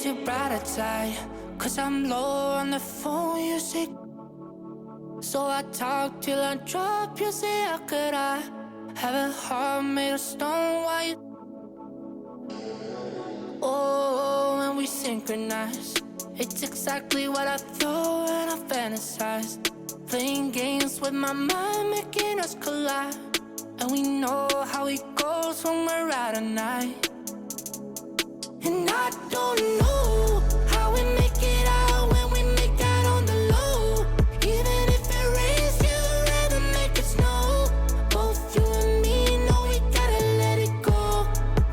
too bright outside, 'cause I'm low on the phone, you say. So I talk till I drop, you say, how could I have a heart made of stone? Why you? Oh, when we synchronize, it's exactly what I thought and I fantasized. Playing games with my mind, making us collide. And we know how it goes when we're out at night. And I don't know how we make it out when we make out on the low. Even if it rains, you'd rather make it snow. Both you and me know we gotta let it go.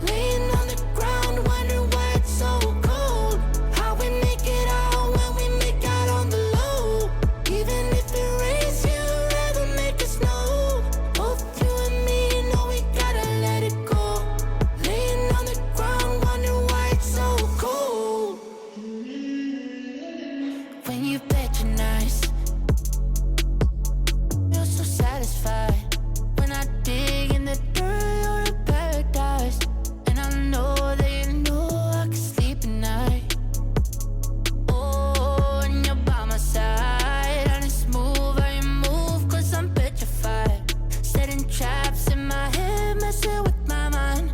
Laying on the ground, wondering why it's so cold. How we make it out when we make out on the low. Even if it rains, you'd rather make it snow. Both you and me know we gotta let it go. Laying on the ground, wondering why it's so cold. When you patronize, feel so satisfied. When I dig in the dirt, you're a paradise. And I know that you know I can sleep at night. Oh, and you're by my side, and it's smooth how you move, 'cause I'm petrified. Setting traps in my head, messing with my mind.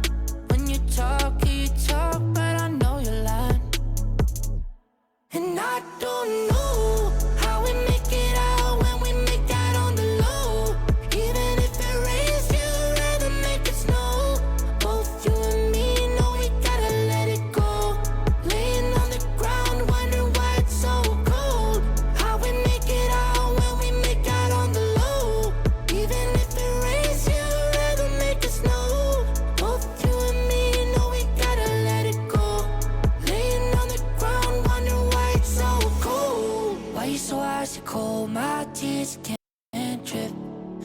When you talk, but I know you're lying. And I don't know how we make it out when we make out on the low. Even if it rains, you'd rather make it snow. Both you and me know we gotta let it go. Laying on the ground, wondering why it's so cold. How we make it out when we make out on the low. Even if it rains, you'd rather make it snow. Both you and me know we gotta let it go. Laying on the ground, wondering why it's so cold. Why you so icy cold? My tears can't drip.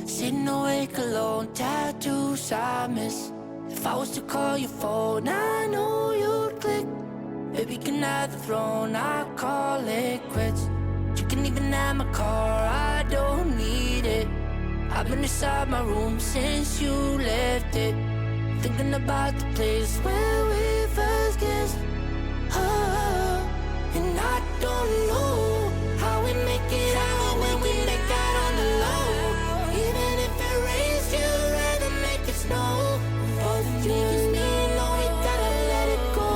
Sitting awake alone, tattoos I miss. If I was to call your phone, I know you'd click. Baby, can I have the throne? I call it quits. You can even have my car, I don't need it. I've been inside my room since you left it, thinking about the place where we first kissed. Oh, and I don't know how we make it out when we make out on the low. Even if it rains, you'd rather make it snow. Both you and me know we gotta let it go.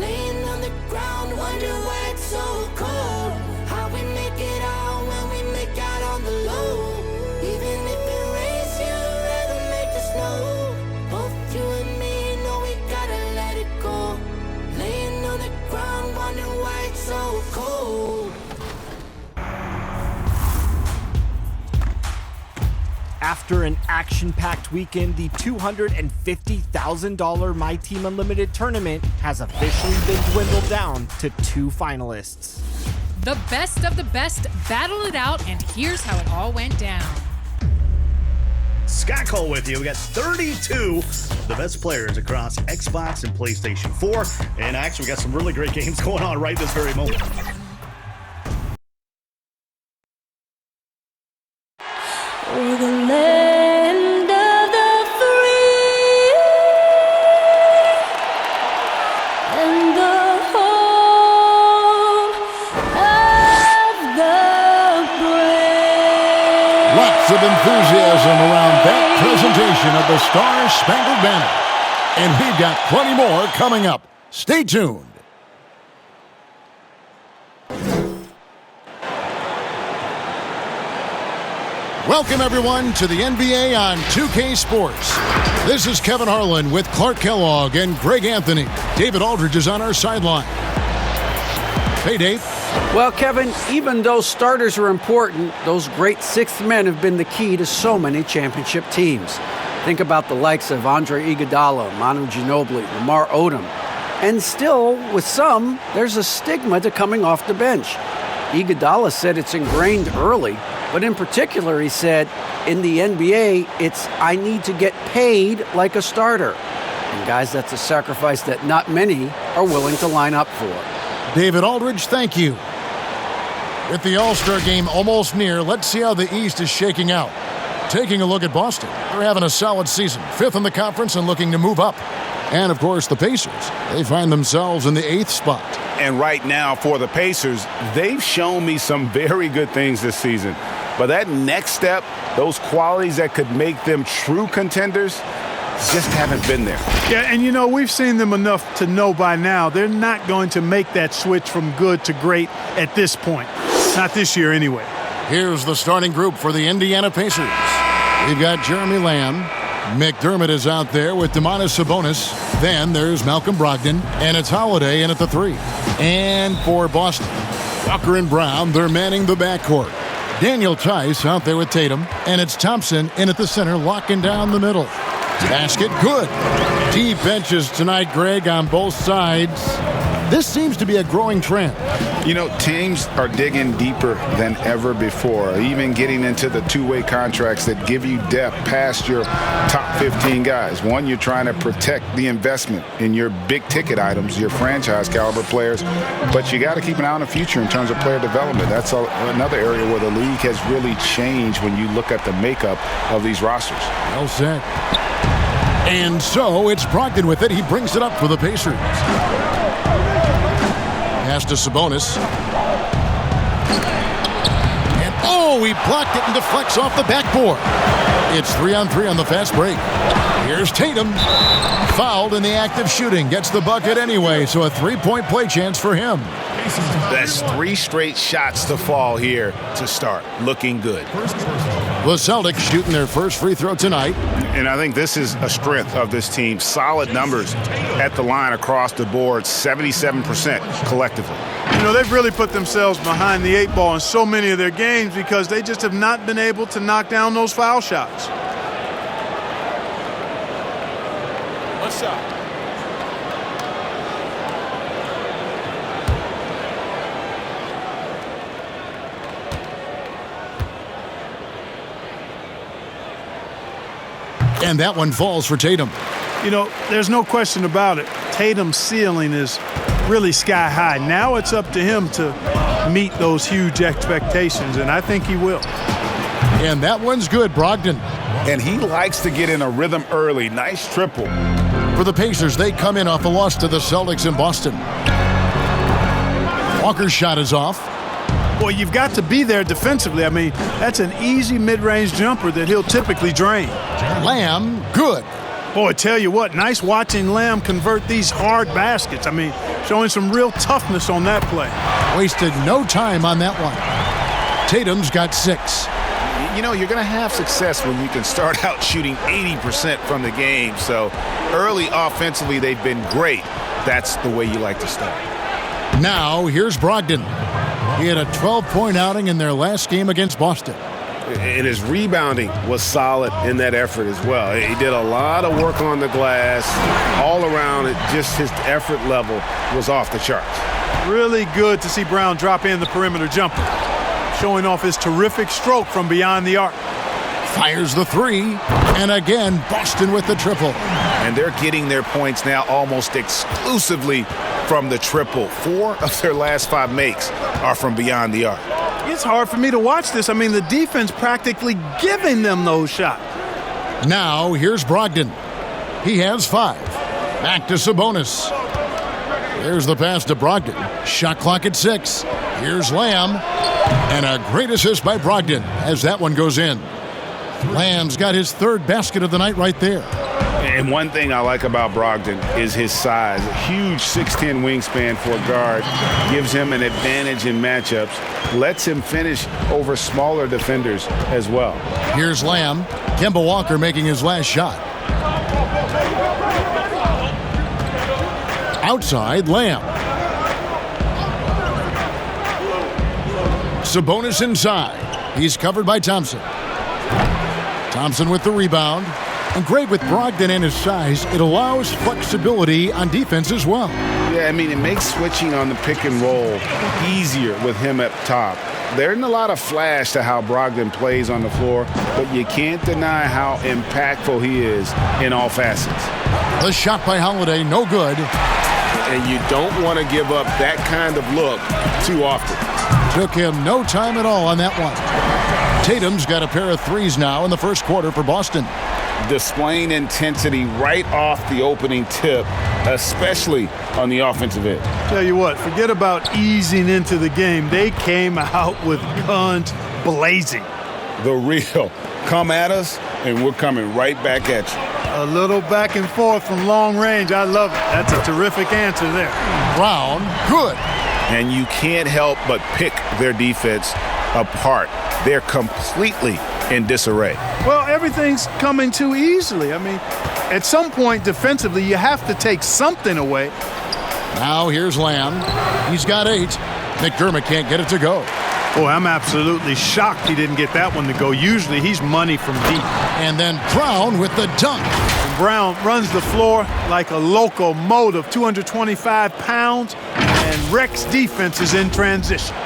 Laying on the ground, wondering why it's so cold. How we make it out when we make out on the low. Even if it rains, you'd rather make it snow. Both you and me know we gotta let it go. Laying on the ground, wondering why it's so cold. After an action-packed weekend, the $250,000 My Team Unlimited tournament has officially been dwindled down to 2 finalists. The best of the best battled it out, and here's how it all went down. Scott Cole with you. We got 32 of the best players across Xbox and PlayStation 4. And actually, we got some really great games going on right this very moment. We're the land of the free and the home of the brave. Lots of enthusiasm around that presentation of the Star-Spangled Banner. And we've got plenty more coming up. Stay tuned. Welcome, everyone, to the NBA on 2K Sports. This is Kevin Harlan with Clark Kellogg and Greg Anthony. David Aldridge is on our sideline. Hey, Dave. Well, Kevin, even though starters are important, those great sixth men have been the key to so many championship teams. Think about the likes of Andre Iguodala, Manu Ginobili, Lamar Odom. And still, with some, there's a stigma to coming off the bench. Iguodala said it's ingrained early, but in particular, he said, in the NBA, it's I need to get paid like a starter. And guys, that's a sacrifice that not many are willing to line up for. David Aldridge, thank you. With the All-Star game almost near, let's see how the East is shaking out. Taking a look at Boston, they're having a solid season, 5th in the conference and looking to move up. And, of course, the Pacers. They find themselves in the 8th spot. And right now for the Pacers, they've shown me some very good things this season. But that next step, those qualities that could make them true contenders, just haven't been there. Yeah, and we've seen them enough to know by now they're not going to make that switch from good to great at this point. Not this year anyway. Here's the starting group for the Indiana Pacers. We've got Jeremy Lamb. McDermott is out there with Domantas Sabonis. Then there's Malcolm Brogdon, and it's Holiday in at the 3. And for Boston, Walker and Brown, they're manning the backcourt. Daniel Tice out there with Tatum, and it's Thompson in at the center, locking down the middle. Basket good. Deep benches tonight, Greg, on both sides. This seems to be a growing trend. Teams are digging deeper than ever before, even getting into the two-way contracts that give you depth past your top 15 guys. One, you're trying to protect the investment in your big-ticket items, your franchise-caliber players, but you got to keep an eye on the future in terms of player development. That's another area where the league has really changed when you look at the makeup of these rosters. Well said. And so it's Brogdon with it. He brings it up for the Pacers. Pass to Sabonis. And he blocked it and deflects off the backboard. It's 3-on-3 on the fast break. Here's Tatum. Fouled in the act of shooting. Gets the bucket anyway, so a 3-point play chance for him. That's 3 straight shots to fall here to start. Looking good. The Celtics shooting their first free throw tonight. And I think this is a strength of this team. Solid numbers at the line across the board, 77% collectively. They've really put themselves behind the 8 ball in so many of their games because they just have not been able to knock down those foul shots. What's up? And that one falls for Tatum. There's no question about it. Tatum's ceiling is really sky high. Now it's up to him to meet those huge expectations, and I think he will. And that one's good, Brogdon. And he likes to get in a rhythm early. Nice triple. For the Pacers, they come in off a loss to the Celtics in Boston. Walker's shot is off. Boy, you've got to be there defensively. I mean, that's an easy mid-range jumper that he'll typically drain. Lamb, good. Boy, tell you what, nice watching Lamb convert these hard baskets. I mean, showing some real toughness on that play. Wasted no time on that one. Tatum's got 6. You're going to have success when you can start out shooting 80% from the game. So early offensively, they've been great. That's the way you like to start. Now, here's Brogdon. He had a 12-point outing in their last game against Boston. And his rebounding was solid in that effort as well. He did a lot of work on the glass. All around, just his effort level was off the charts. Really good to see Brown drop in the perimeter jumper, showing off his terrific stroke from beyond the arc. Fires the 3, and again, Boston with the triple. And they're getting their points now almost exclusively from the triple. 4 of their last 5 makes are from beyond the arc. It's hard for me to watch this. I mean, the defense practically giving them those shots. Now, here's Brogdon. He has 5. Back to Sabonis. There's the pass to Brogdon. Shot clock at 6. Here's Lamb. And a great assist by Brogdon as that one goes in. Lamb's got his 3rd basket of the night right there. And one thing I like about Brogdon is his size. A huge 6'10 wingspan for a guard. Gives him an advantage in matchups. Lets him finish over smaller defenders as well. Here's Lamb. Kemba Walker making his last shot. Outside, Lamb. Sabonis inside. He's covered by Thompson. Thompson with the rebound. And great with Brogdon and his size, it allows flexibility on defense as well. Yeah, I mean, it makes switching on the pick and roll easier with him up top. There isn't a lot of flash to how Brogdon plays on the floor, but you can't deny how impactful he is in all facets. The shot by Holiday, no good. And you don't want to give up that kind of look too often. Took him no time at all on that one. Tatum's got a pair of 3s now in the first quarter for Boston. displaying intensity right off the opening tip, especially on the offensive end. Tell you what, forget about easing into the game. They came out with guns blazing. The real. Come at us, and we're coming right back at you. A little back and forth from long range. I love it. That's a terrific answer there. Brown, good. And you can't help but pick their defense apart. They're completely in disarray. Well, everything's coming too easily. I mean, at some point defensively, you have to take something away. Now here's Lamb. He's got 8. McDermott can't get it to go. Boy, I'm absolutely shocked he didn't get that one to go. Usually he's money from deep. And then Brown with the dunk. And Brown runs the floor like a locomotive, 225 pounds, and wrecks defenses in transition.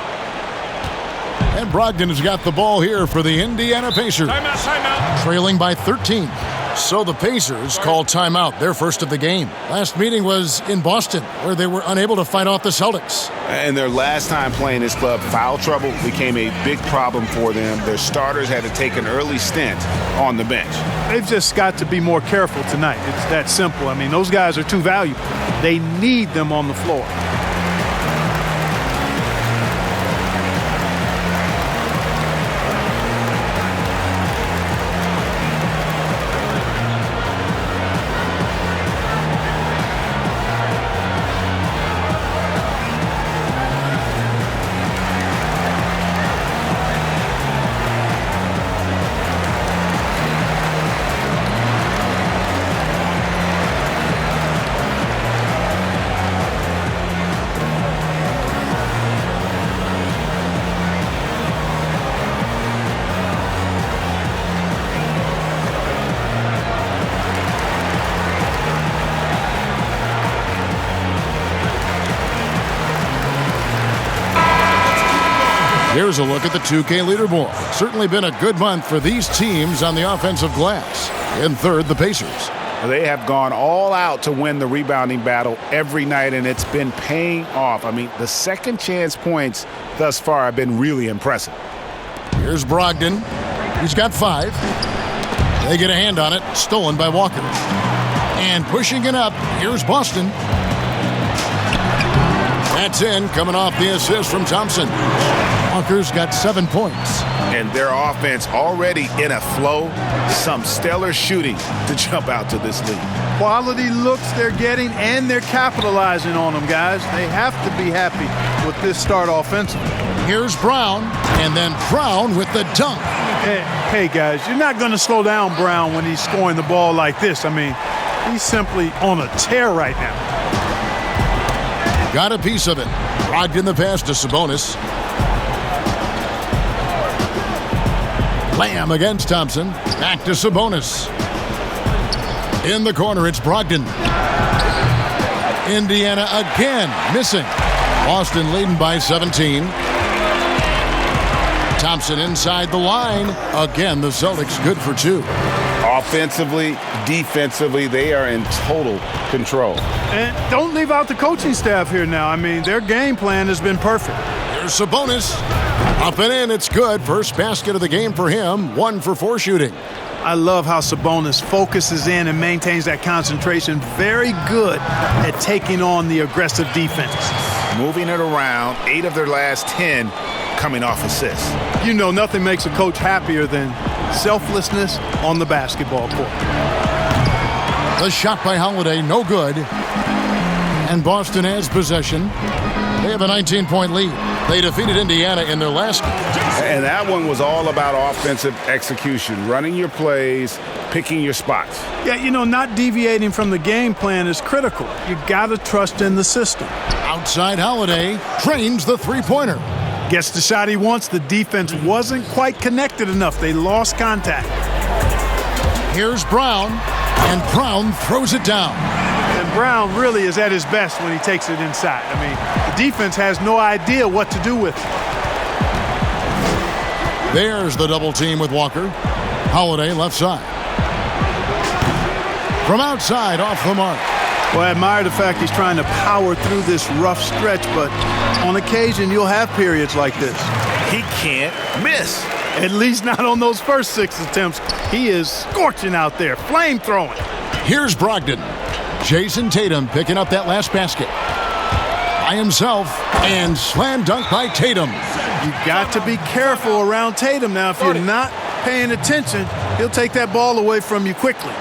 And Brogdon has got the ball here for the Indiana Pacers. Timeout. Trailing by 13. So the Pacers call timeout, their first of the game. Last meeting was in Boston, where they were unable to fight off the Celtics. And their last time playing this club, foul trouble became a big problem for them. Their starters had to take an early stint on the bench. They've just got to be more careful tonight. It's that simple. I mean, those guys are too valuable. They need them on the floor. Here's a look at the 2K leaderboard. Certainly been a good month for these teams on the offensive glass. In third, the Pacers. They have gone all out to win the rebounding battle every night, and it's been paying off. I mean, the second chance points thus far have been really impressive. Here's Brogdon. He's got 5. They get a hand on it. Stolen by Walker. And pushing it up, here's Boston. That's in, coming off the assist from Thompson. Walker's got 7 points. And their offense already in a flow. Some stellar shooting to jump out to this lead. Quality looks they're getting, and they're capitalizing on them, guys. They have to be happy with this start offensively. Here's Brown, and then Brown with the dunk. Hey, guys, you're not going to slow down Brown when he's scoring the ball like this. I mean, he's simply on a tear right now. Got a piece of it. Brogdon the pass to Sabonis. Lamb against Thompson. Back to Sabonis. In the corner, it's Brogdon. Indiana again missing. Boston leading by 17. Thompson inside the line. Again, the Celtics good for 2. Offensively, defensively, they are in total control. And don't leave out the coaching staff here now. I mean, their game plan has been perfect. Here's Sabonis. Up and in, it's good. First basket of the game for him. 1 for 4 shooting. I love how Sabonis focuses in and maintains that concentration. Very good at taking on the aggressive defense. Moving it around, 8 of their last 10 coming off assists. You know, nothing makes a coach happier than selflessness on the basketball court. The shot by Holiday, no good. And Boston has possession. They have a 19-point lead. They defeated Indiana in their last game. And that one was all about offensive execution, running your plays, picking your spots. Yeah, you know, not deviating from the game plan is critical. You got to trust in the system. Outside Holiday drains the three-pointer. Gets the shot he wants. The defense wasn't quite connected enough. They lost contact. Here's Brown, and Brown throws it down. And Brown really is at his best when he takes it inside. I mean, the defense has no idea what to do with it. There's the double team with Walker. Holiday left side. From outside, off the mark. Well, I admire the fact he's trying to power through this rough stretch, but on occasion you'll have periods like this. He can't miss. At least not on those first 6 attempts. He is scorching out there, flame throwing. Here's Brogdon. Jason Tatum picking up that last basket. By himself, and slam dunk by Tatum. You got to be careful around Tatum now. If you're not paying attention, he'll take that ball away from you quickly.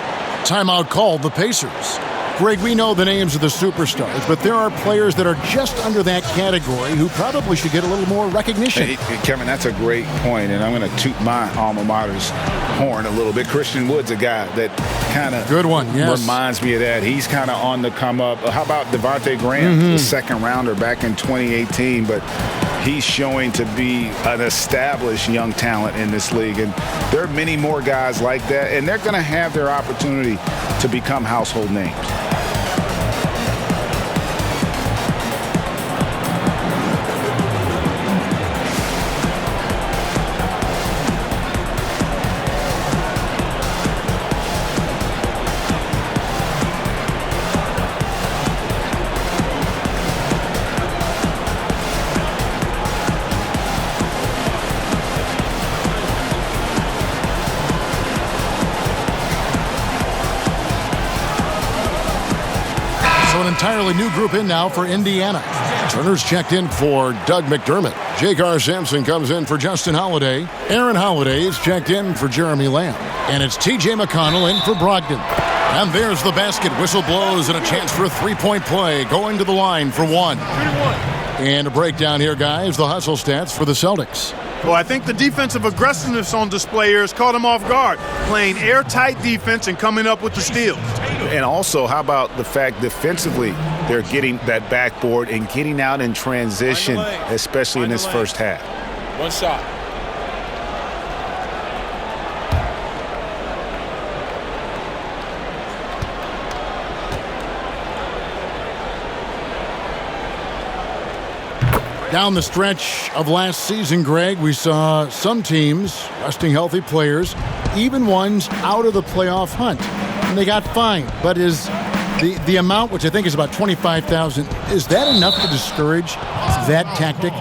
Timeout called the Pacers. Greg, we know the names of the superstars, but there are players that are just under that category who probably should get a little more recognition. Hey, Kevin, that's a great point, and I'm going to toot my alma mater's horn a little bit. Christian Wood's a guy that kind of good one, yes. Reminds me of that. He's kind of on the come up. How about Devontae Graham, the second rounder back in 2018, but he's showing to be an established young talent in this league, and there are many more guys like that, and they're going to have their opportunity to become household names. Entirely new group in now for Indiana. Turner's checked in for Doug McDermott. J.K. Sampson comes in for Justin Holiday. Aaron Holiday is checked in for Jeremy Lamb. And it's T.J. McConnell in for Brogdon. And there's the basket. Whistle blows and a chance for a three-point play. Going to the line for one. And a breakdown here, guys. The hustle stats for the Celtics. Well, I think the defensive aggressiveness on display here has caught him off guard. Playing airtight defense and coming up with the steals. And also, how about the fact defensively they're getting that backboard and getting out in transition, especially in this first half. One shot. Down the stretch of last season, Greg, we saw some teams resting healthy players, even ones out of the playoff hunt. And they got fined. But is the amount, which I think is about $25,000, is that enough to discourage that tactic?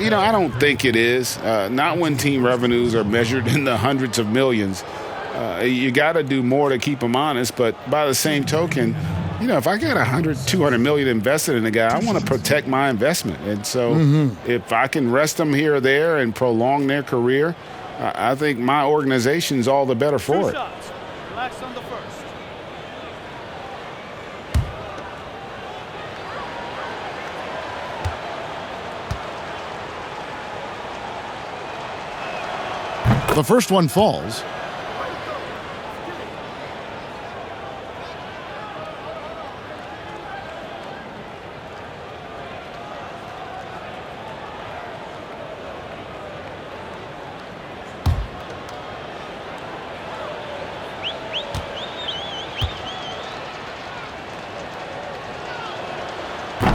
You know, I don't think it is. Not when team revenues are measured in the hundreds of millions. You got to do more to keep them honest. But by the same token, you know, if I got $200 million invested in a guy, I want to protect my investment. And so if I can rest them here or there and prolong their career, I think my organization's all the better for it. Relax on the first. The first one falls.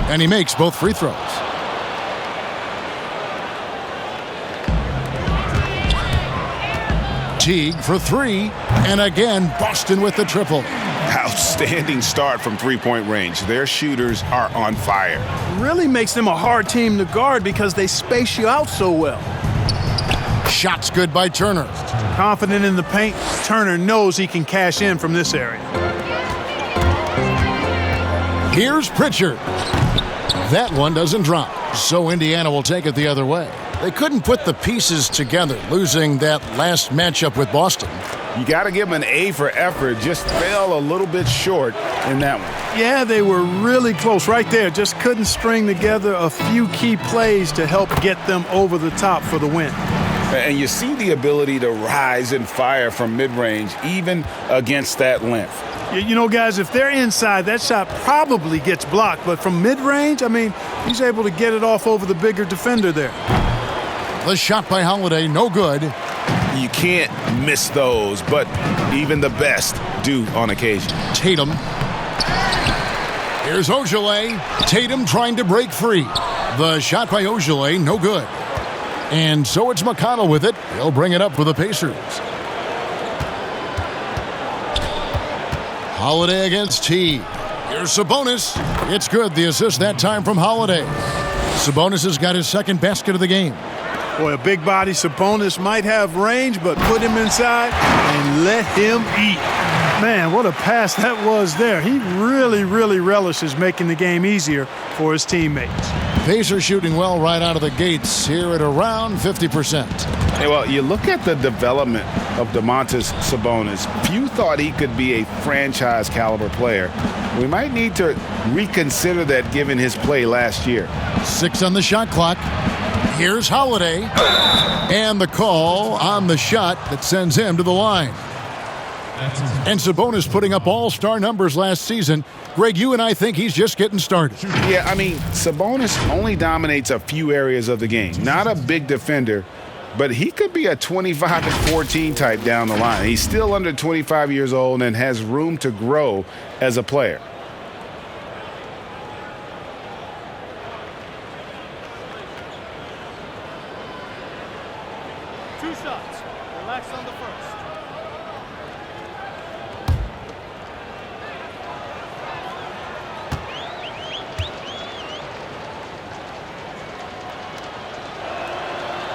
And he makes both free throws. Teague for three, and again, Boston with the triple. Outstanding start from three-point range. Their shooters are on fire. Really makes them a hard team to guard because they space you out so well. Shots good by Turner. Confident in the paint, Turner knows he can cash in from this area. Here's Pritchard. That one doesn't drop, so Indiana will take it the other way. They couldn't put the pieces together, losing that last matchup with Boston. You got to give them an A for effort. Just fell a little bit short in that one. Yeah, they were really close right there. Just couldn't string together a few key plays to help get them over the top for the win. And you see the ability to rise and fire from mid-range, even against that length. You know, guys, if they're inside, that shot probably gets blocked. But from mid-range, I mean, he's able to get it off over the bigger defender there. The shot by Holiday, no good. You can't miss those, but even the best do on occasion. Tatum. Here's Ojale. Tatum trying to break free. The shot by Ojale, no good. And so it's McConnell with it. He'll bring it up for the Pacers. Holiday against T. Here's Sabonis. It's good. The assist that time from Holiday. Sabonis has got his second basket of the game. Boy, a big body Sabonis might have range, but put him inside and let him eat. Man, what a pass that was there. He really, really relishes making the game easier for his teammates. Pacers shooting well right out of the gates here at around 50%. Hey, well, you look at the development of Domantas Sabonis. Few thought he could be a franchise caliber player. We might need to reconsider that given his play last year. 6 on the shot clock. Here's Holiday. And the call on the shot that sends him to the line. And Sabonis putting up all-star numbers last season. Greg, you and I think he's just getting started. Yeah, I mean, Sabonis only dominates a few areas of the game. Not a big defender, but he could be a 25-14 type down the line. He's still under 25 years old and has room to grow as a player. Two shots. Relax on the first.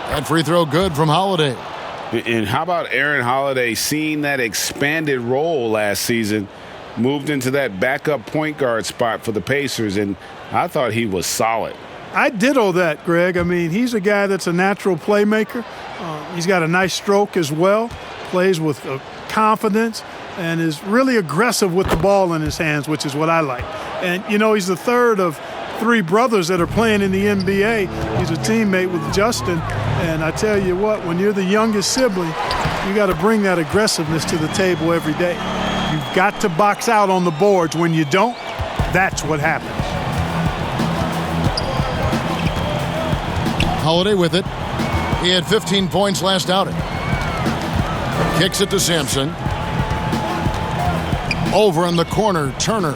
That free throw good from Holiday. And how about Aaron Holiday seeing that expanded role last season, moved into that backup point guard spot for the Pacers, and I thought he was solid. I ditto that, Greg. I mean, he's a guy that's a natural playmaker. He's got a nice stroke as well, plays with confidence, and is really aggressive with the ball in his hands, which is what I like. And, you know, he's the third of 3 brothers that are playing in the NBA. He's a teammate with Justin. And I tell you what, when you're the youngest sibling, you got to bring that aggressiveness to the table every day. You've got to box out on the boards. When you don't, that's what happens. Holiday with it. He had 15 points last outing. Kicks it to Sampson. Over in the corner, Turner.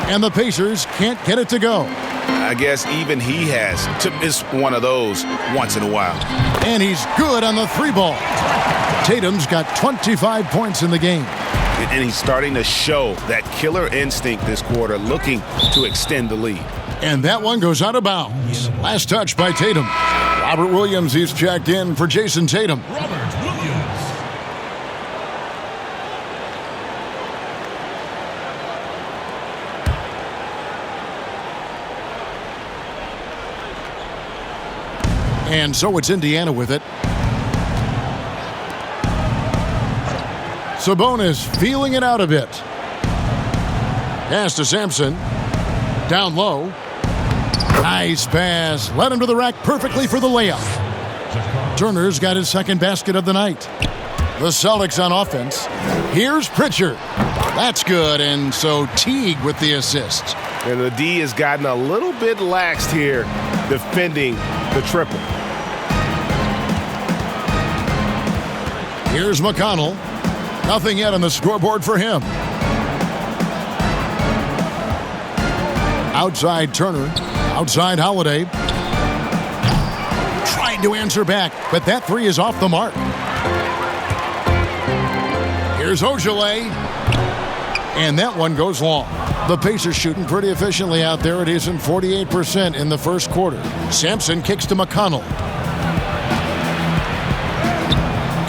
And the Pacers can't get it to go. I guess even he has to miss one of those once in a while. And he's good on the 3-ball. Tatum's got 25 points in the game. And he's starting to show that killer instinct this quarter, looking to extend the lead. And that one goes out of bounds. Last touch by Tatum. Robert Williams, he's checked in for Jason Tatum. Robert Williams. And so it's Indiana with it. Sabonis feeling it out a bit. Pass to Sampson. Down low. Nice pass. Led him to the rack perfectly for the layup. Turner's got his second basket of the night. The Celtics on offense. Here's Pritchard. That's good. And so Teague with the assist. And the D has gotten a little bit laxed here defending the triple. Here's McConnell. Nothing yet on the scoreboard for him. Outside Turner. Outside Holiday. Trying to answer back, but that 3 is off the mark. Here's Ojale. And that one goes long. The Pacers shooting pretty efficiently out there. It is in 48% in the first quarter. Sampson kicks to McConnell.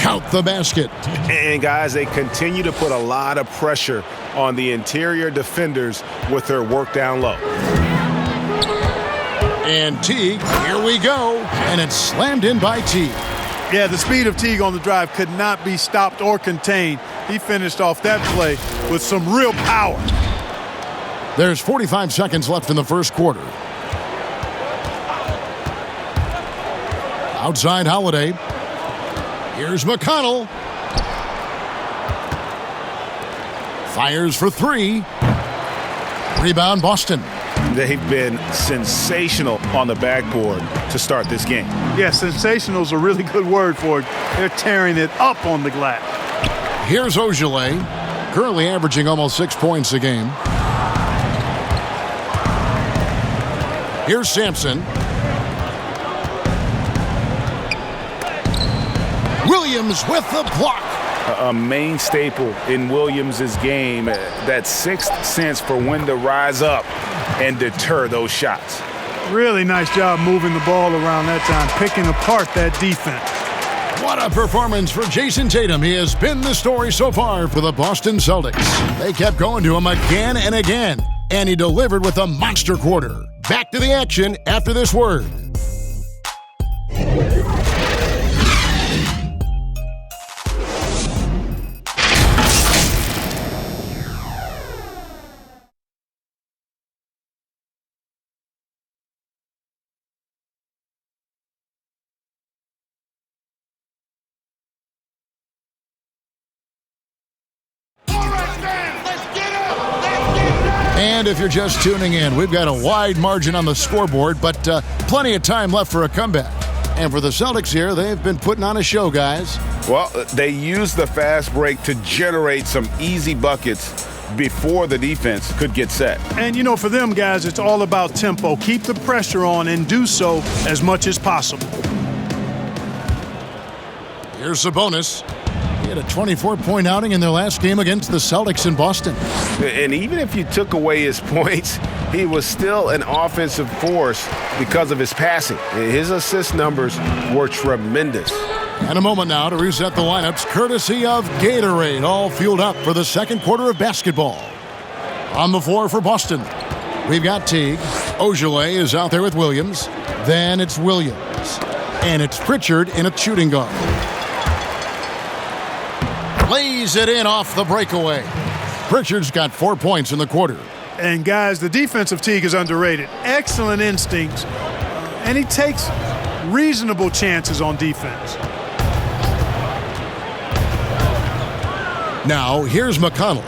Count the basket. And guys, they continue to put a lot of pressure on the interior defenders with their work down low. And Teague, here we go. And it's slammed in by Teague. Yeah, the speed of Teague on the drive could not be stopped or contained. He finished off that play with some real power. There's 45 seconds left in the first quarter. Outside Holiday. Here's McConnell. Fires for 3. Rebound Boston. They've been sensational on the backboard to start this game. Yeah, sensational is a really good word for it. They're tearing it up on the glass. Here's Ojale, currently averaging almost 6 points a game. Here's Sampson. Williams with the block. A main staple in Williams' game, that sixth sense for when to rise up and deter those shots. Really nice job moving the ball around that time, picking apart that defense. What a performance for Jason Tatum. He has been the story so far for the Boston Celtics. They kept going to him again and again, and he delivered with a monster quarter. Back to the action after this word. And if you're just tuning in, we've got a wide margin on the scoreboard, but plenty of time left for a comeback. And for the Celtics here, they've been putting on a show, guys. Well, they used the fast break to generate some easy buckets before the defense could get set. And, for them, guys, it's all about tempo. Keep the pressure on and do so as much as possible. Here's Sabonis. He had a 24-point outing in their last game against the Celtics in Boston. And even if you took away his points, he was still an offensive force because of his passing. His assist numbers were tremendous. And a moment now to reset the lineups, courtesy of Gatorade, all fueled up for the second quarter of basketball. On the floor for Boston, we've got Teague. Ojale is out there with Williams. Then it's Williams. And it's Pritchard in a shooting guard. Lays it in off the breakaway. Pritchard's got 4 points in the quarter. And, guys, the defensive Teague is underrated. Excellent instincts. And he takes reasonable chances on defense. Now, here's McConnell.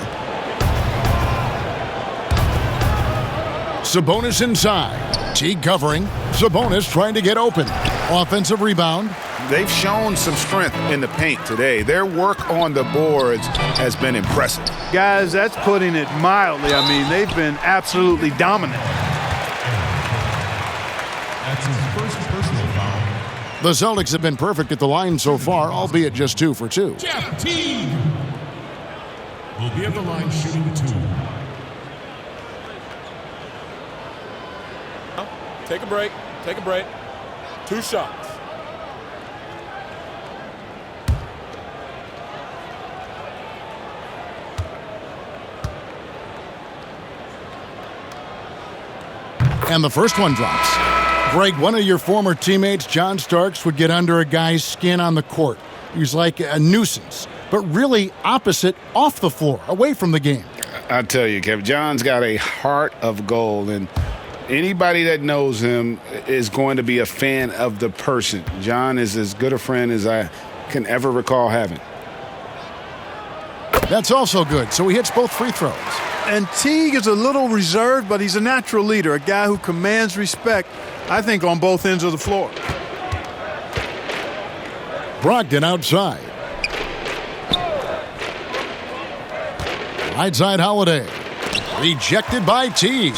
Sabonis inside. Teague covering. Sabonis trying to get open. Offensive rebound. They've shown some strength in the paint today. Their work on the boards has been impressive. Guys, that's putting it mildly. I mean, they've been absolutely dominant. That's his first personal foul. The Celtics have been perfect at the line so far, albeit just 2 for 2. Jeff Teague will be at the line shooting 2. Take a break. Take a break. 2 shots. And the first one drops. Greg, one of your former teammates, John Starks, would get under a guy's skin on the court. He was like a nuisance, but really opposite off the floor, away from the game. I tell you, Kev, John's got a heart of gold, and anybody that knows him is going to be a fan of the person. John is as good a friend as I can ever recall having. That's also good, so he hits both free throws. And Teague is a little reserved, but he's a natural leader, a guy who commands respect, I think, on both ends of the floor. Brogdon outside. Right side Holiday. Rejected by Teague.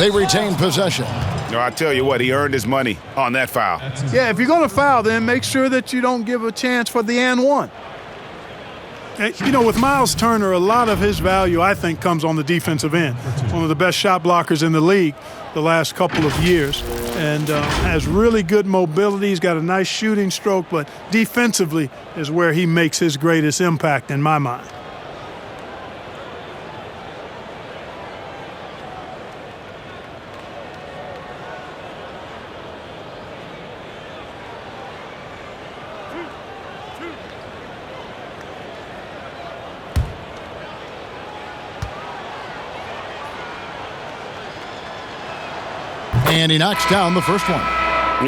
They retain possession. No, I tell you what, he earned his money on that foul. Yeah, if you're going to foul, then make sure that you don't give a chance for the and one. With Miles Turner, a lot of his value, I think, comes on the defensive end. One of the best shot blockers in the league the last couple of years. And has really good mobility. He's got a nice shooting stroke, but defensively is where he makes his greatest impact in my mind. And he knocks down the first one.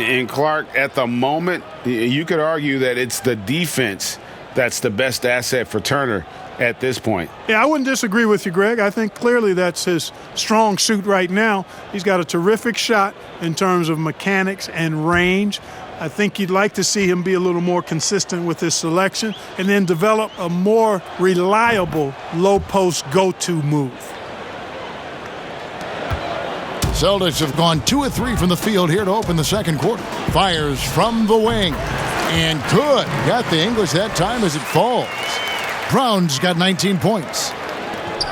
And Clark, at the moment, you could argue that it's the defense that's the best asset for Turner at this point. Yeah, I wouldn't disagree with you, Greg. I think clearly that's his strong suit right now. He's got a terrific shot in terms of mechanics and range. I think you'd like to see him be a little more consistent with his selection and then develop a more reliable low-post go-to move. Celtics have gone 2 of 3 from the field here to open the second quarter. Fires from the wing. And good. Got the English that time as it falls. Brown's got 19 points.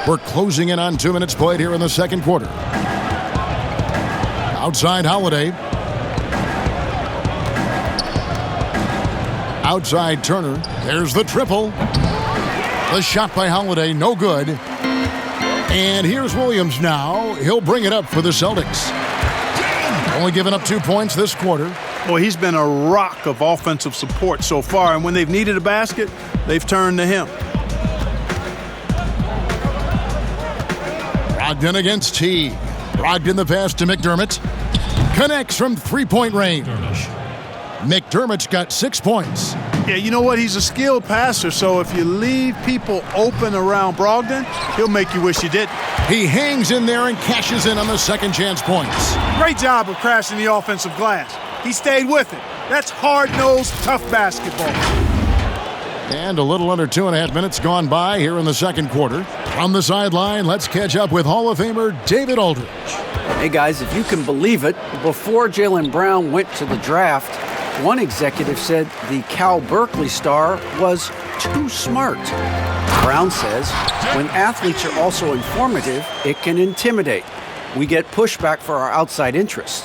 We're closing in on 2 minutes played here in the second quarter. Outside Holiday. Outside Turner. There's the triple. The shot by Holiday, no good. And here's Williams now. He'll bring it up for the Celtics. Only given up 2 points this quarter. Boy, he's been a rock of offensive support so far, and when they've needed a basket, they've turned to him. Brogdon against T. Brogdon the pass to McDermott. Connects from three-point range. McDermott's got 6 points. Yeah, you know what? He's a skilled passer, so if you leave people open around Brogdon, he'll make you wish you didn't. He hangs in there and cashes in on the second chance points. Great job of crashing the offensive glass. He stayed with it. That's hard-nosed, tough basketball. And a little under 2.5 minutes gone by here in the second quarter. From the sideline, let's catch up with Hall of Famer David Aldridge. Hey, guys, if you can believe it, before Jaylen Brown went to the draft, one executive said the Cal Berkeley star was too smart. Brown says, when athletes are also informative, it can intimidate. We get pushback for our outside interests.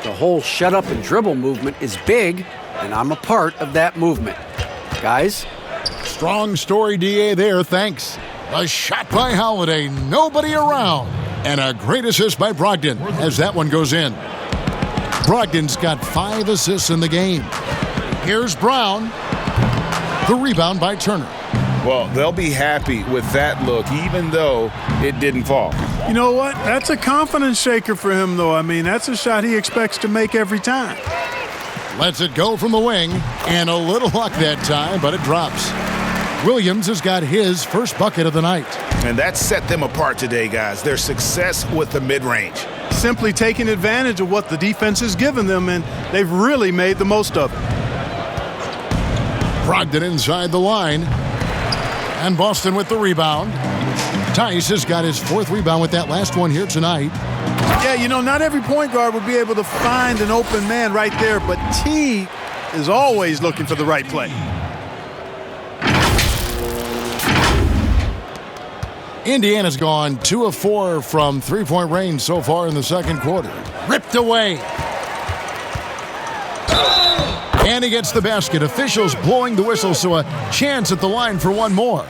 The whole shut up and dribble movement is big, and I'm a part of that movement. Guys? Strong story, DA, there, thanks. A shot by Holiday, nobody around. And a great assist by Brogdon as that one goes in. Brogdon's got 5 assists in the game. Here's Brown. The rebound by Turner. Well, they'll be happy with that look, even though it didn't fall. You know what? That's a confidence shaker for him, though. I mean, that's a shot he expects to make every time. Lets it go from the wing, and a little luck that time, but it drops. Williams has got his first bucket of the night. And that set them apart today, guys. Their success with the mid-range. Simply taking advantage of what the defense has given them, and they've really made the most of it. Brogdon inside the line. And Boston with the rebound. Tice has got his 4th rebound with that last one here tonight. Yeah, you know, not every point guard would be able to find an open man right there, but T is always looking for the right play. Indiana's gone 2 of 4 from three-point range so far in the second quarter. Ripped away. And he gets the basket. Officials blowing the whistle, so a chance at the line for one more.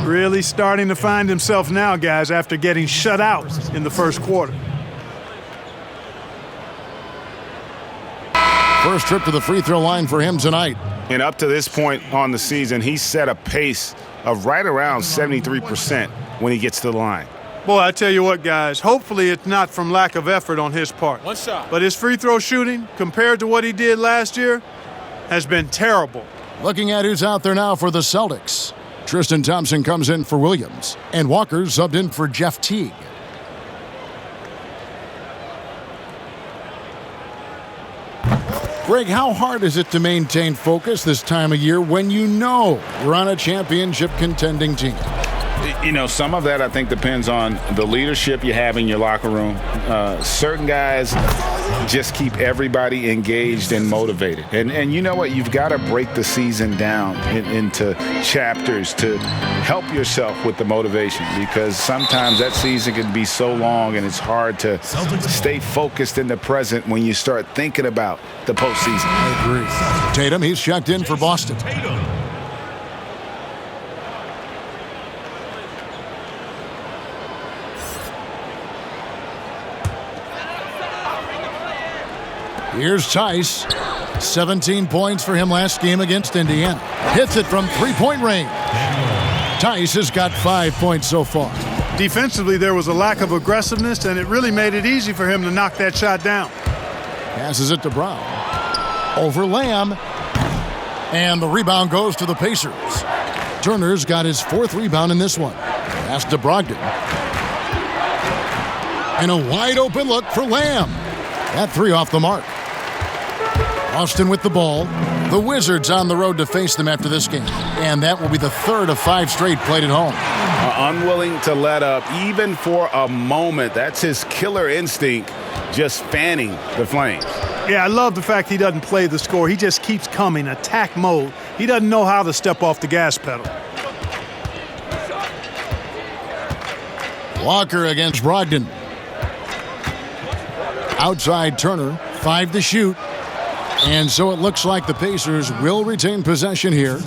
Really starting to find himself now, guys, after getting shut out in the first quarter. First trip to the free throw line for him tonight. And up to this point on the season, he's set a pace of right around 73% when he gets to the line. Boy, I tell you what, guys, hopefully it's not from lack of effort on his part. One shot. But his free throw shooting, compared to what he did last year, has been terrible. Looking at who's out there now for the Celtics. Tristan Thompson comes in for Williams, and Walker subbed in for Jeff Teague. Greg, how hard is it to maintain focus this time of year when you know you're on a championship contending team? You know, some of that I think depends on the leadership you have in your locker room. Certain guys just keep everybody engaged and motivated. And you know what? You've got to break the season down into chapters to help yourself with the motivation, because sometimes that season can be so long and it's hard to stay focused in the present when you start thinking about the postseason. I agree. Tatum, he's checked in for Boston. Here's Tice. 17 points for him last game against Indiana. Hits it from three-point range. Tice has got 5 points so far. Defensively, there was a lack of aggressiveness, and it really made it easy for him to knock that shot down. Passes it to Brown. Over Lamb. And the rebound goes to the Pacers. Turner's got his 4th rebound in this one. Pass to Brogdon. And a wide open look for Lamb. That 3 off the mark. Austin with the ball. The Wizards on the road to face them after this game. And that will be the 3rd of 5 straight played at home. Unwilling to let up even for a moment. That's his killer instinct, just fanning the flames. Yeah, I love the fact he doesn't play the score. He just keeps coming, attack mode. He doesn't know how to step off the gas pedal. Walker against Brogdon. Outside Turner, 5 to shoot. And so it looks like the Pacers will retain possession here.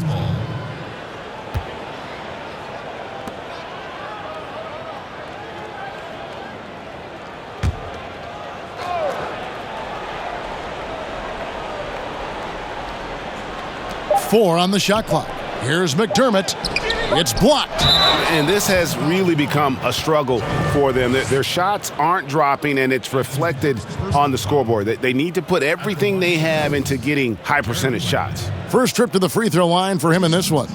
Four on the shot clock. Here's McDermott. It's blocked. And this has really become a struggle for them. Their shots aren't dropping, and it's reflected on the scoreboard. They need to put everything they have into getting high percentage shots. First trip to the free throw line for him in this one.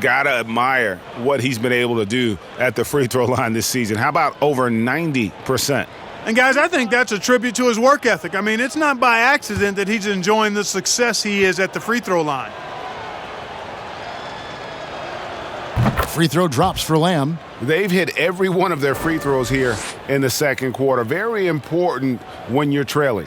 Gotta admire what he's been able to do at the free throw line this season. How about over 90%? And, guys, I think that's a tribute to his work ethic. I mean, it's not by accident that he's enjoying the success he is at the free throw line. Free throw drops for Lamb. They've hit every one of their free throws here in the second quarter. Very important when you're trailing.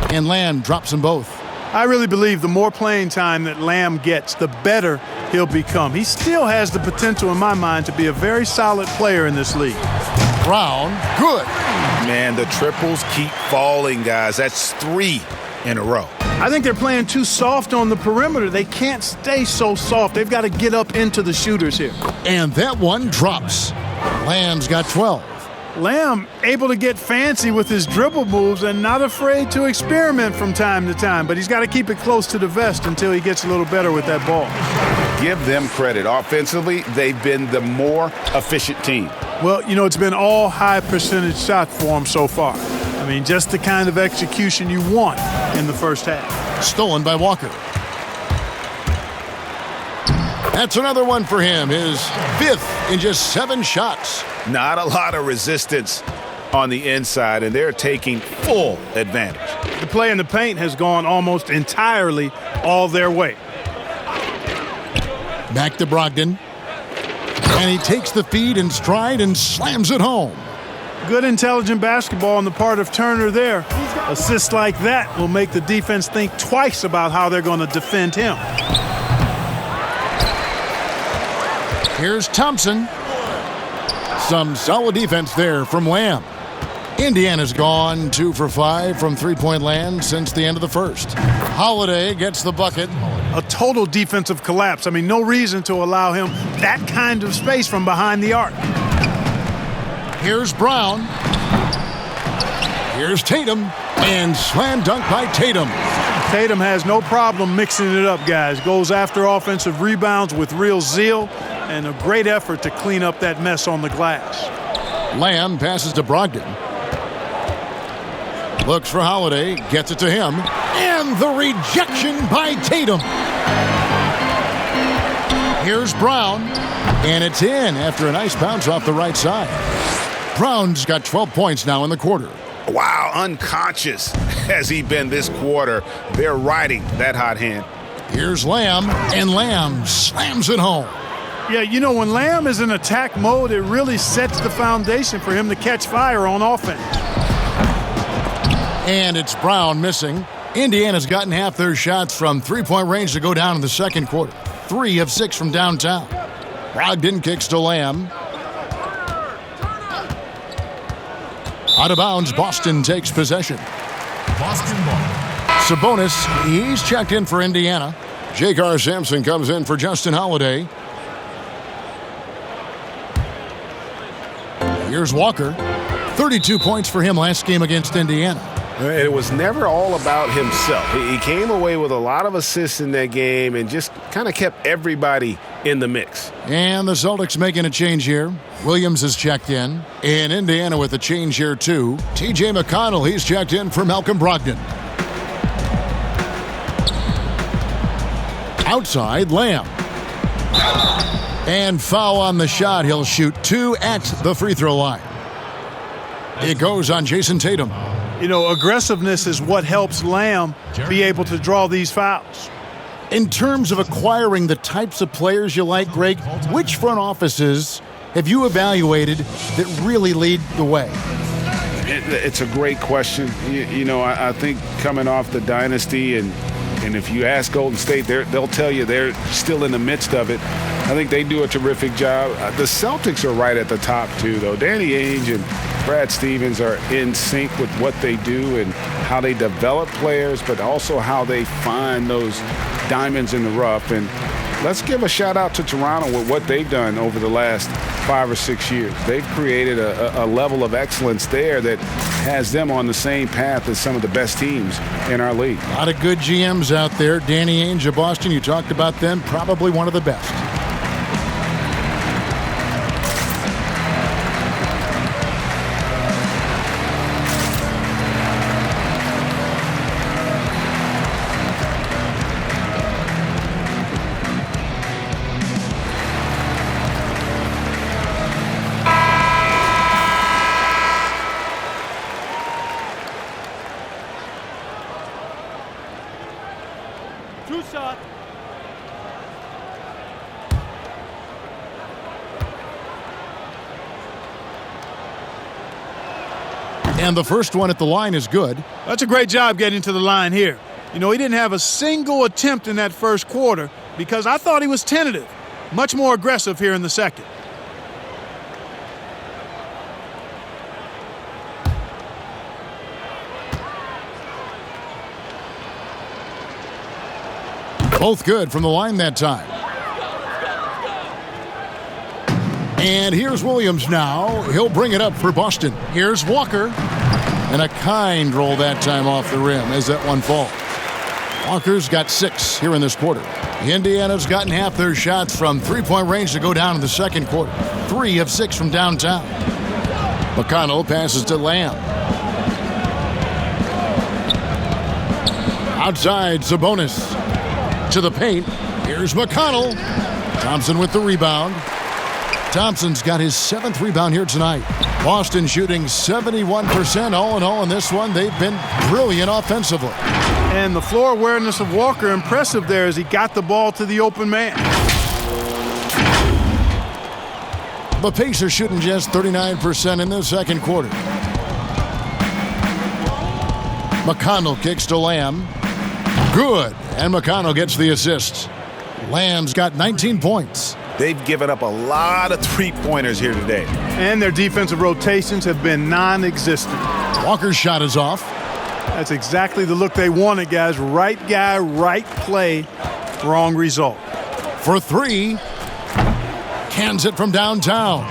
And Lamb drops them both. I really believe the more playing time that Lamb gets, the better he'll become. He still has the potential, in my mind, to be a very solid player in this league. Brown, good. Man, the triples keep falling, guys. That's 3 in a row. I think they're playing too soft on the perimeter. They can't stay so soft. They've got to get up into the shooters here. And that one drops. Lamb's got 12. Lamb able to get fancy with his dribble moves and not afraid to experiment from time to time, but he's got to keep it close to the vest until he gets a little better with that ball. Give them credit. Offensively, they've been the more efficient team. Well, you know, it's been all high percentage shots for him so far. I mean, just the kind of execution you want in the first half. Stolen by Walker. That's another one for him, his 5th in just 7 shots. Not a lot of resistance on the inside, and they're taking full advantage. The play in the paint has gone almost entirely all their way. Back to Brogdon. And he takes the feed in stride and slams it home. Good intelligent basketball on the part of Turner there. Assists like that will make the defense think twice about how they're going to defend him. Here's Thompson. Some solid defense there from Lamb. Indiana's gone 2 for 5 from three-point land since the end of the first. Holiday gets the bucket. A total defensive collapse. I mean, no reason to allow him that kind of space from behind the arc. Here's Brown. Here's Tatum. And slam dunk by Tatum. Tatum has no problem mixing it up, guys. Goes after offensive rebounds with real zeal and a great effort to clean up that mess on the glass. Lamb passes to Brogdon. Looks for Holiday, gets it to him, and the rejection by Tatum. Here's Brown, and it's in after a nice bounce off the right side. Brown's got 12 points now in the quarter. Wow, unconscious has he been this quarter. They're riding that hot hand. Here's Lamb, and Lamb slams it home. Yeah, you know, when Lamb is in attack mode, it really sets the foundation for him to catch fire on offense. And it's Brown missing. Indiana's gotten half their shots from three-point range to go down in the second quarter. 3 of 6 from downtown. Brogdon kicks to Lamb. Out of bounds, Boston takes possession. Boston ball. Sabonis, he's checked in for Indiana. J.K. Sampson comes in for Justin Holiday. Here's Walker. 32 points for him last game against Indiana. It was never all about himself. He came away with a lot of assists in that game and just kind of kept everybody in the mix. And the Celtics making a change here. Williams has checked in. And Indiana with a change here too. T.J. McConnell, he's checked in for Malcolm Brogdon. Outside, Lamb. And foul on the shot. He'll shoot 2 at the free throw line. It goes on Jason Tatum. You know, aggressiveness is what helps Lamb be able to draw these fouls. In terms of acquiring the types of players you like, Greg, which front offices have you evaluated that really lead the way? It's a great question. I think coming off the dynasty, and if you ask Golden State, they'll tell you they're still in the midst of it. I think they do a terrific job. The Celtics are right at the top, too, though. Danny Ainge and Brad Stevens are in sync with what they do and how they develop players, but also how they find those diamonds in the rough. And let's give a shout out to Toronto with what they've done over the last 5 or 6 years. They've created a level of excellence there that has them on the same path as some of the best teams in our league. A lot of good GMs out there. Danny Ainge of Boston, you talked about them, probably one of the best. And the first one at the line is good. That's a great job getting to the line here. He didn't have a single attempt in that first quarter because I thought he was tentative. Much more aggressive here in the second. Both good from the line that time. And here's Williams now. He'll bring it up for Boston. Here's Walker. And a kind roll that time off the rim as that one falls. Walker's got 6 here in this quarter. Indiana's gotten half their shots from three-point range to go down in the second quarter. 3 of 6 from downtown. McConnell passes to Lamb. Outside, Sabonis. To the paint. Here's McConnell. Thompson with the rebound. Thompson's got his 7th rebound here tonight. Boston shooting 71% all in all in this one. They've been brilliant offensively. And the floor awareness of Walker, impressive there as he got the ball to the open man. The Pacers shooting just 39% in the second quarter. McConnell kicks to Lamb. Good. And McConnell gets the assist. Lamb's got 19 points. They've given up a lot of three-pointers here today. And their defensive rotations have been non-existent. Walker's shot is off. That's exactly the look they wanted, guys. Right guy, right play, wrong result. For 3. Cans it from downtown.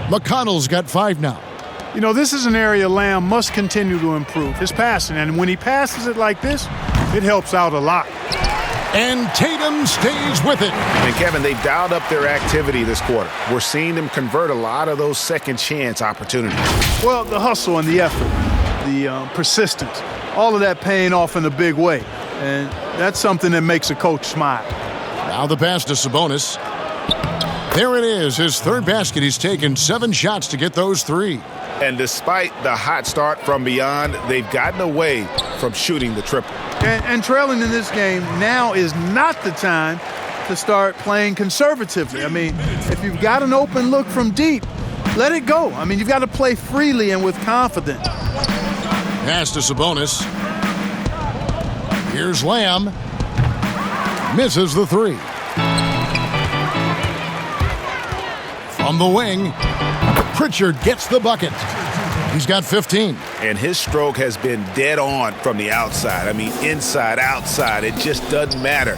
McConnell's got 5 now. This is an area Lamb must continue to improve. His passing, and when he passes it like this, it helps out a lot. And Tatum stays with it. And Kevin, they've dialed up their activity this quarter. We're seeing them convert a lot of those second chance opportunities. Well, the hustle and the effort, the persistence, all of that paying off in a big way. And that's something that makes a coach smile. Now the pass to Sabonis. There it is, his 3rd basket. He's taken 7 shots to get those 3. And despite the hot start from beyond, they've gotten away from shooting the triple. And trailing in this game now is not the time to start playing conservatively. If you've got an open look from deep, let it go. You've got to play freely and with confidence. Pass to Sabonis. Here's Lamb. Misses the 3. From the wing, Pritchard gets the bucket. He's got 15. And his stroke has been dead on from the outside. Inside, outside, it just doesn't matter.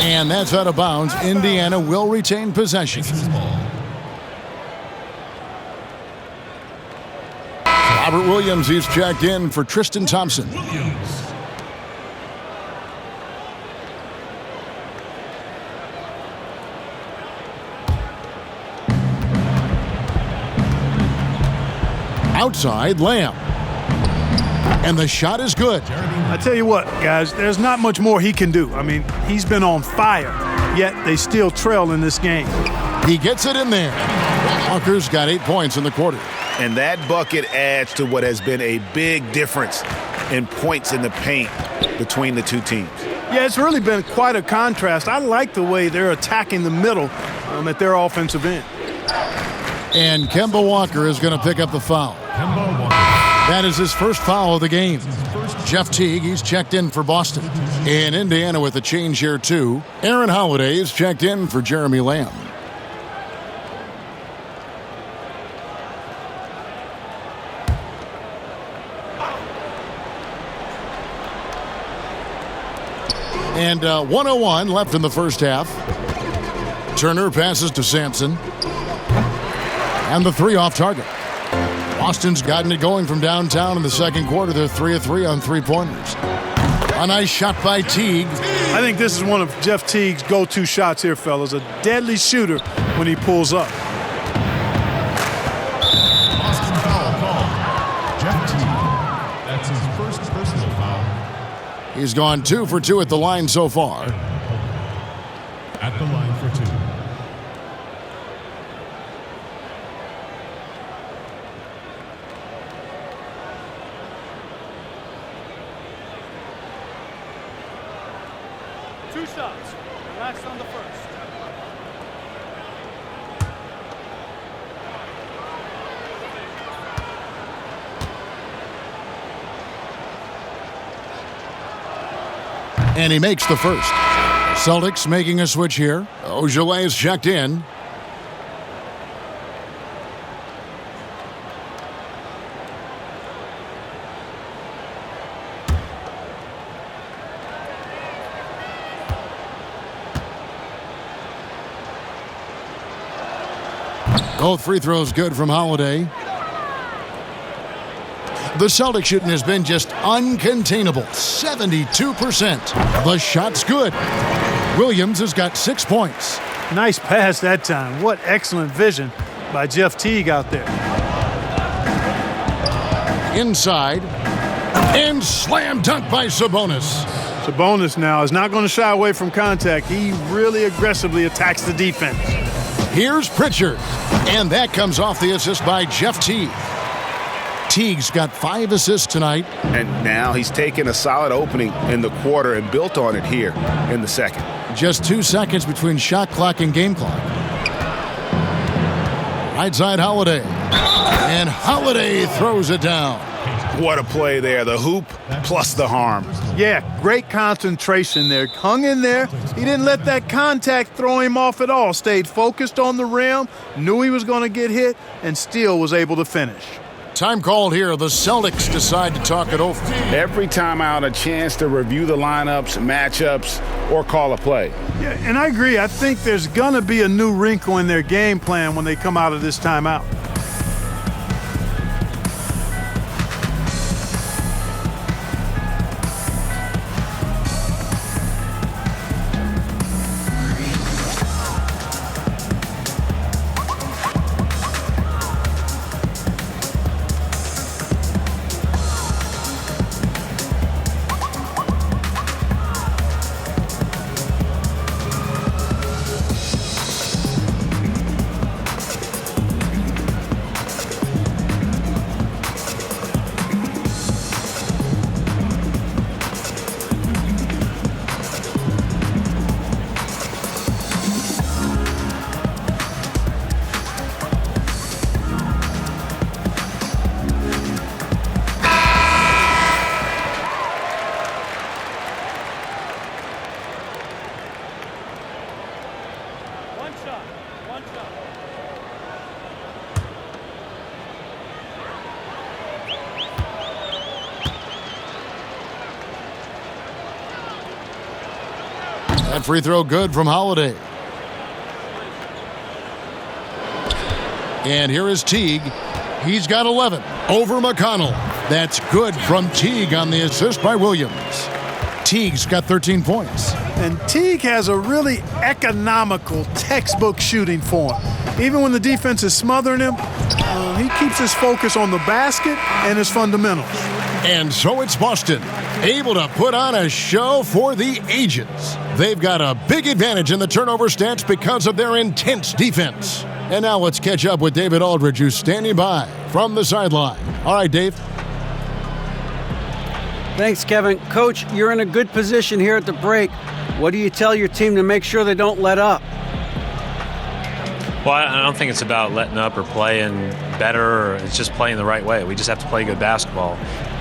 And that's out of bounds. Indiana will retain possession. Robert Williams, he's checked in for Tristan Thompson. Outside, Lamb. And the shot is good. I tell you what, guys, there's not much more he can do. He's been on fire, yet they still trail in this game. He gets it in there. Walker's got 8 points in the quarter. And that bucket adds to what has been a big difference in points in the paint between the two teams. Yeah, it's really been quite a contrast. I like the way they're attacking the middle at their offensive end. And Kemba Walker is going to pick up the foul. Kemba Walker. That is his first foul of the game. Jeff Teague, he's checked in for Boston. In Indiana with a change here, too. Aaron Holiday is checked in for Jeremy Lamb. And 1:01 left in the first half. Turner passes to Sampson. And the three off target. Boston's gotten it going from downtown in the second quarter. They're 3 of 3 on three-pointers. A nice shot by Teague. I think this is one of Jeff Teague's go-to shots here, fellas. A deadly shooter when he pulls up. Boston foul call. Jeff Teague. That's his first personal foul. He's gone 2 for 2 at the line so far. At the line for 2. Two shots. Relax on the first. And he makes the first. Celtics making a switch here. Ojale is checked in. Both free throws good from Holiday. The Celtics shooting has been just uncontainable. 72%. The shot's good. Williams has got 6 points. Nice pass that time. What excellent vision by Jeff Teague out there. Inside. And slam dunk by Sabonis. Sabonis now is not going to shy away from contact. He really aggressively attacks the defense. Here's Pritchard. And that comes off the assist by Jeff Teague. Teague's got 5 assists tonight. And now he's taken a solid opening in the quarter and built on it here in the second. Just 2 seconds between shot clock and game clock. Right side Holiday. And Holiday throws it down. What a play there. The hoop plus the harm. Yeah, great concentration there. Hung in there. He didn't let that contact throw him off at all. Stayed focused on the rim, knew he was going to get hit, and still was able to finish. Time called here. The Celtics decide to talk it over. Every time out, a chance to review the lineups, matchups, or call a play. Yeah, and I agree. I think there's going to be a new wrinkle in their game plan when they come out of this timeout. That free throw good from Holiday. And here is Teague. He's got 11 over McConnell. That's good from Teague on the assist by Williams. Teague's got 13 points. And Teague has a really economical textbook shooting form. Even when the defense is smothering him, he keeps his focus on the basket and his fundamentals. And so it's Boston, able to put on a show for the ages. They've got a big advantage in the turnover stats because of their intense defense. And now let's catch up with David Aldridge, who's standing by from the sideline. All right, Dave. Thanks, Kevin. Coach, you're in a good position here at the break. What do you tell your team to make sure they don't let up? Well, I don't think it's about letting up or playing better. It's just playing the right way. We just have to play good basketball.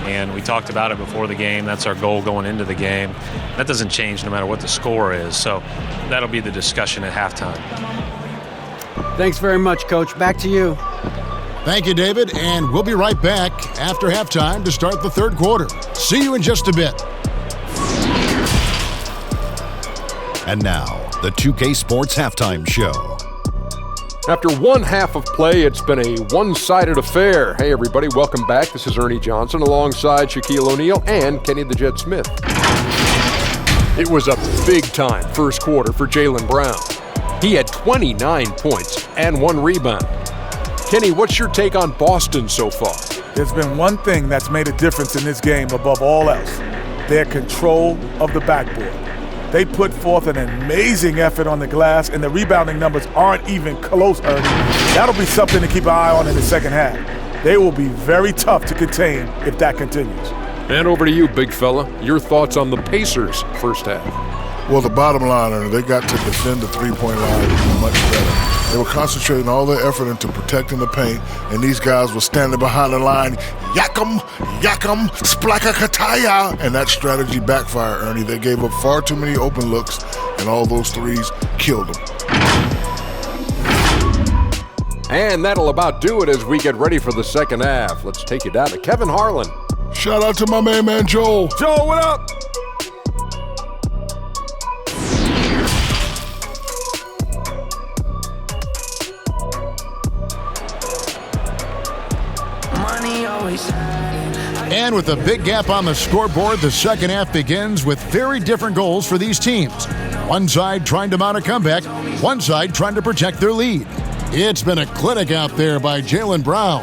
And we talked about it before the game. That's our goal going into the game. That doesn't change no matter what the score is. So that'll be the discussion at halftime. Thanks very much, Coach. Back to you. Thank you, David. And we'll be right back after halftime to start the third quarter. See you in just a bit. And now, the 2K Sports Halftime Show. After one half of play, it's been a one-sided affair. Hey, everybody, welcome back. This is Ernie Johnson alongside Shaquille O'Neal and Kenny the Jet Smith. It was a big-time first quarter for Jaylen Brown. He had 29 points and 1 rebound. Kenny, what's your take on Boston so far? There's been one thing that's made a difference in this game above all else: their control of the backboard. They put forth an amazing effort on the glass, and the rebounding numbers aren't even close, Ernie. That'll be something to keep an eye on in the second half. They will be very tough to contain if that continues. And over to you, big fella. Your thoughts on the Pacers' first half? Well, the bottom line, Ernie, they got to defend the three-point line much better. They were concentrating all their effort into protecting the paint, and these guys were standing behind the line, yakum, splakakataya, and that strategy backfired, Ernie. They gave up far too many open looks, and all those threes killed them. And that'll about do it as we get ready for the second half. Let's take you down to Kevin Harlan. Shout out to my man Joel. Joel, what up? And with a big gap on the scoreboard, the second half begins with very different goals for these teams. One side trying to mount a comeback, one side trying to protect their lead. It's been a clinic out there by Jaylen Brown.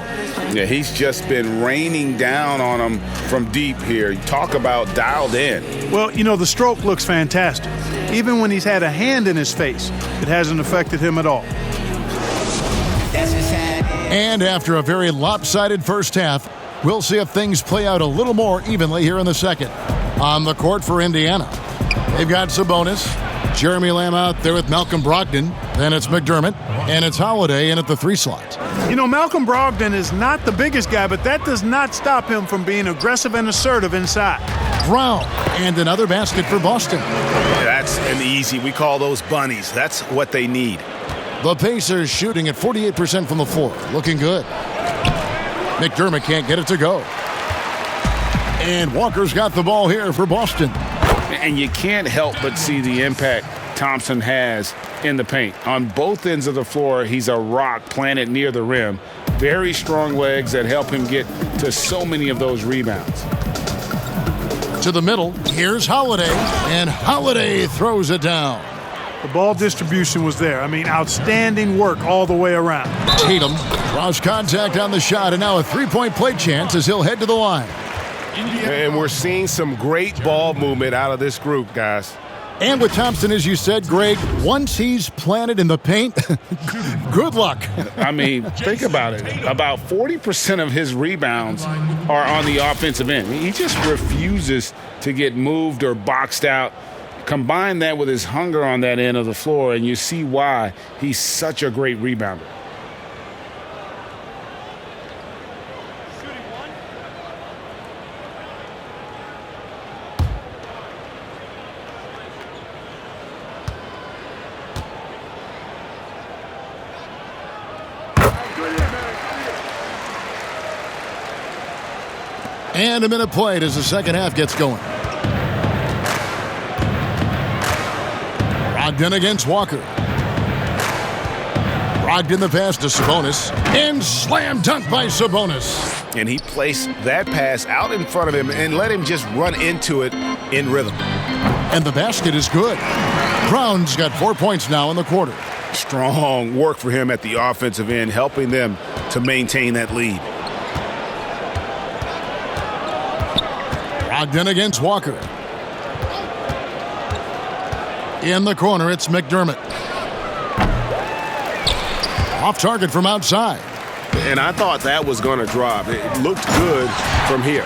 Yeah, he's just been raining down on them from deep here. Talk about dialed in. Well, you know, the stroke looks fantastic. Even when he's had a hand in his face, it hasn't affected him at all. And after a very lopsided first half, we'll see if things play out a little more evenly here in the second. On the court for Indiana, they've got Sabonis, Jeremy Lamb out there with Malcolm Brogdon, then it's McDermott, and it's Holiday in at the 3 slot. You know, Malcolm Brogdon is not the biggest guy, but that does not stop him from being aggressive and assertive inside. Brown, and another basket for Boston. That's an easy. We call those bunnies. That's what they need. The Pacers shooting at 48% from the floor. Looking good. McDermott can't get it to go. And Walker's got the ball here for Boston. And you can't help but see the impact Thompson has in the paint. On both ends of the floor, he's a rock planted near the rim. Very strong legs that help him get to so many of those rebounds. To the middle, here's Holiday, and Holiday throws it down. The ball distribution was there. I mean, outstanding work all the way around. Tatum draws contact on the shot, and now a three-point play chance as he'll head to the line. And we're seeing some great ball movement out of this group, guys. And with Thompson, as you said, Greg, once he's planted in the paint, good luck. I mean, think about it. About 40% of his rebounds are on the offensive end. He just refuses to get moved or boxed out. Combine that with his hunger on that end of the floor, and you see why he's such a great rebounder. And a minute played as the second half gets going. Brogdon against Walker. Brogdon the pass to Sabonis. And slam dunk by Sabonis. And he placed that pass out in front of him and let him just run into it in rhythm. And the basket is good. Brown's got 4 points now in the quarter. Strong work for him at the offensive end, helping them to maintain that lead. Brogdon against Walker. In the corner, it's McDermott. Off target from outside. And I thought that was going to drop. It looked good from here.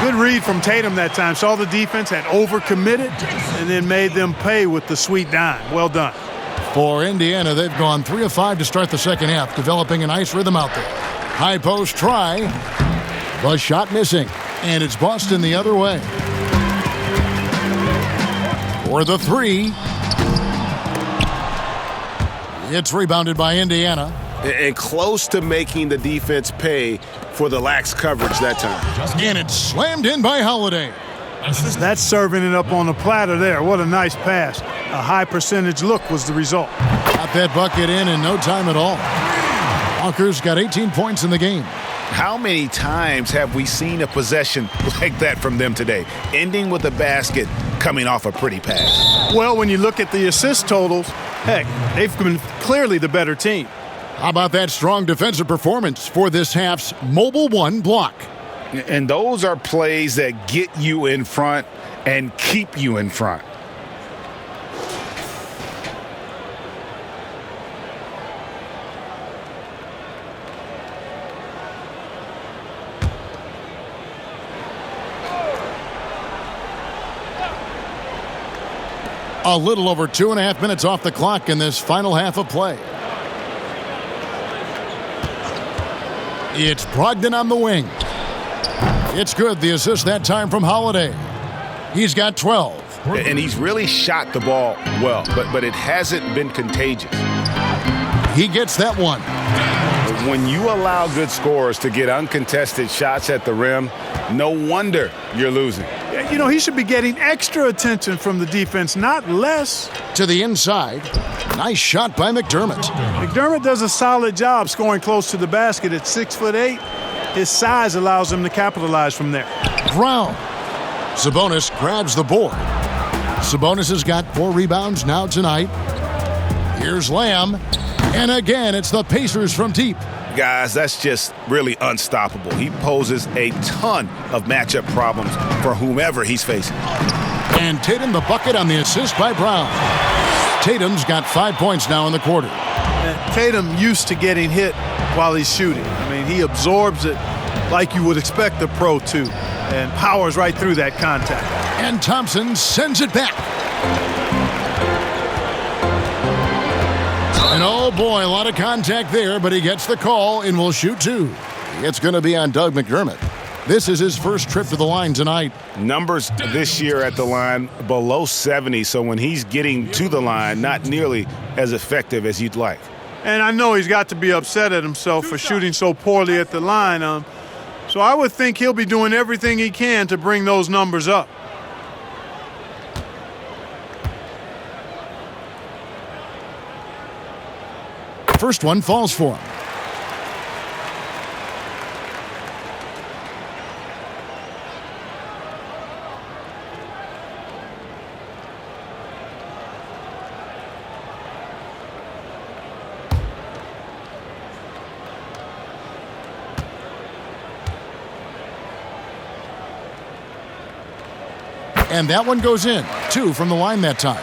Good read from Tatum that time. Saw the defense, had overcommitted, and then made them pay with the sweet dime. Well done. For Indiana, they've gone 3 of 5 to start the second half, developing a nice rhythm out there. High post try. The shot missing. And it's Boston the other way. For the 3. It's rebounded by Indiana. And close to making the defense pay for the lax coverage that time. And it's slammed in by Holiday. That's serving it up on a platter there. What a nice pass. A high percentage look was the result. Got that bucket in no time at all. Walker's got 18 points in the game. How many times have we seen a possession like that from them today, ending with a basket coming off a pretty pass? Well, when you look at the assist totals, heck, they've been clearly the better team. How about that strong defensive performance for this half's Mobile 1 block? And those are plays that get you in front and keep you in front. A little over 2.5 minutes off the clock in this final half of play. It's Brogdon on the wing. It's good. The assist that time from Holiday. He's got 12. And he's really shot the ball well, but it hasn't been contagious. He gets that one. When you allow good scorers to get uncontested shots at the rim, no wonder you're losing. You know, he should be getting extra attention from the defense, not less. To the inside. Nice shot by McDermott. McDermott does a solid job scoring close to the basket at 6'8". His size allows him to capitalize from there. Brown. Sabonis grabs the board. Sabonis has got 4 rebounds now tonight. Here's Lamb. And again, it's the Pacers from deep. Guys, that's just really unstoppable. He poses a ton of matchup problems for whomever he's facing. And Tatum the bucket on the assist by Brown. Tatum's got 5 points now in the quarter. And Tatum used to getting hit while he's shooting. I mean, he absorbs it like you would expect a pro to and powers right through that contact. And Thompson sends it back. And oh boy, a lot of contact there, but he gets the call and will shoot 2. It's going to be on Doug McDermott. This is his first trip to the line tonight. Numbers this year at the line below 70, so when he's getting to the line, not nearly as effective as you'd like. And I know he's got to be upset at himself for shooting so poorly at the line. So I would think he'll be doing everything he can to bring those numbers up. First one falls for him. And that one goes in. 2 from the line that time.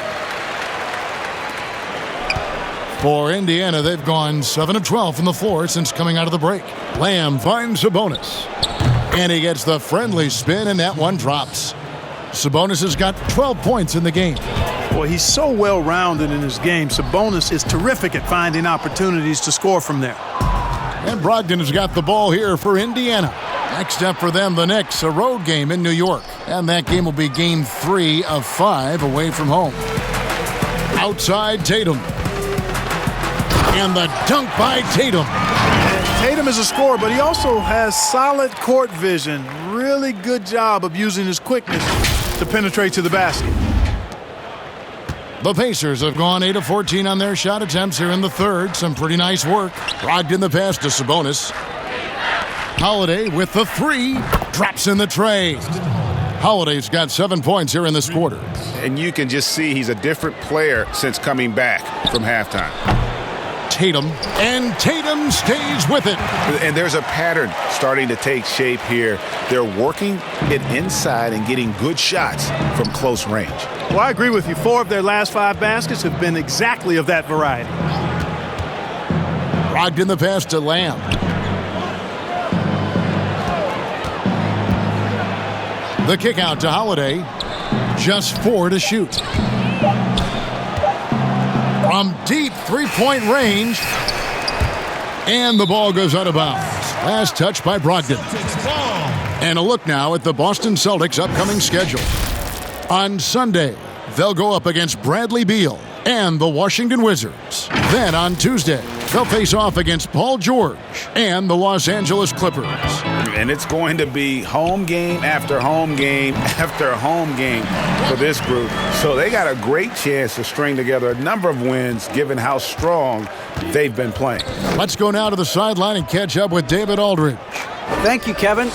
For Indiana, they've gone 7 of 12 from the floor since coming out of the break. Lamb finds Sabonis. And he gets the friendly spin, and that one drops. Sabonis has got 12 points in the game. Boy, he's so well-rounded in his game. Sabonis is terrific at finding opportunities to score from there. And Brogdon has got the ball here for Indiana. Next up for them, the Knicks, a road game in New York. And that game will be game 3 of 5 away from home. Outside Tatum. And the dunk by Tatum. Tatum is a scorer, but he also has solid court vision. Really good job of using his quickness to penetrate to the basket. The Pacers have gone 8 of 14 on their shot attempts here in the third. Some pretty nice work. Brogdon the pass to Sabonis. Holiday with the 3. Drops in the tray. Holiday's got 7 points here in this quarter. And you can just see he's a different player since coming back from halftime. Tatum, and Tatum stays with it. And there's a pattern starting to take shape here. They're working it inside and getting good shots from close range. Well, I agree with you. 4 of their last 5 baskets have been exactly of that variety. Brogdon the pass to Lamb. The kick out to Holiday. Just 4 to shoot. from deep three-point range. And the ball goes out of bounds. Last touch by Brogdon. And a look now at the Boston Celtics' upcoming schedule. On Sunday, they'll go up against Bradley Beal and the Washington Wizards. Then on Tuesday, they'll face off against Paul George and the Los Angeles Clippers. And it's going to be home game after home game after home game for this group. So they got a great chance to string together a number of wins given how strong they've been playing. Let's go now to the sideline and catch up with David Aldridge. Thank you, Kevin.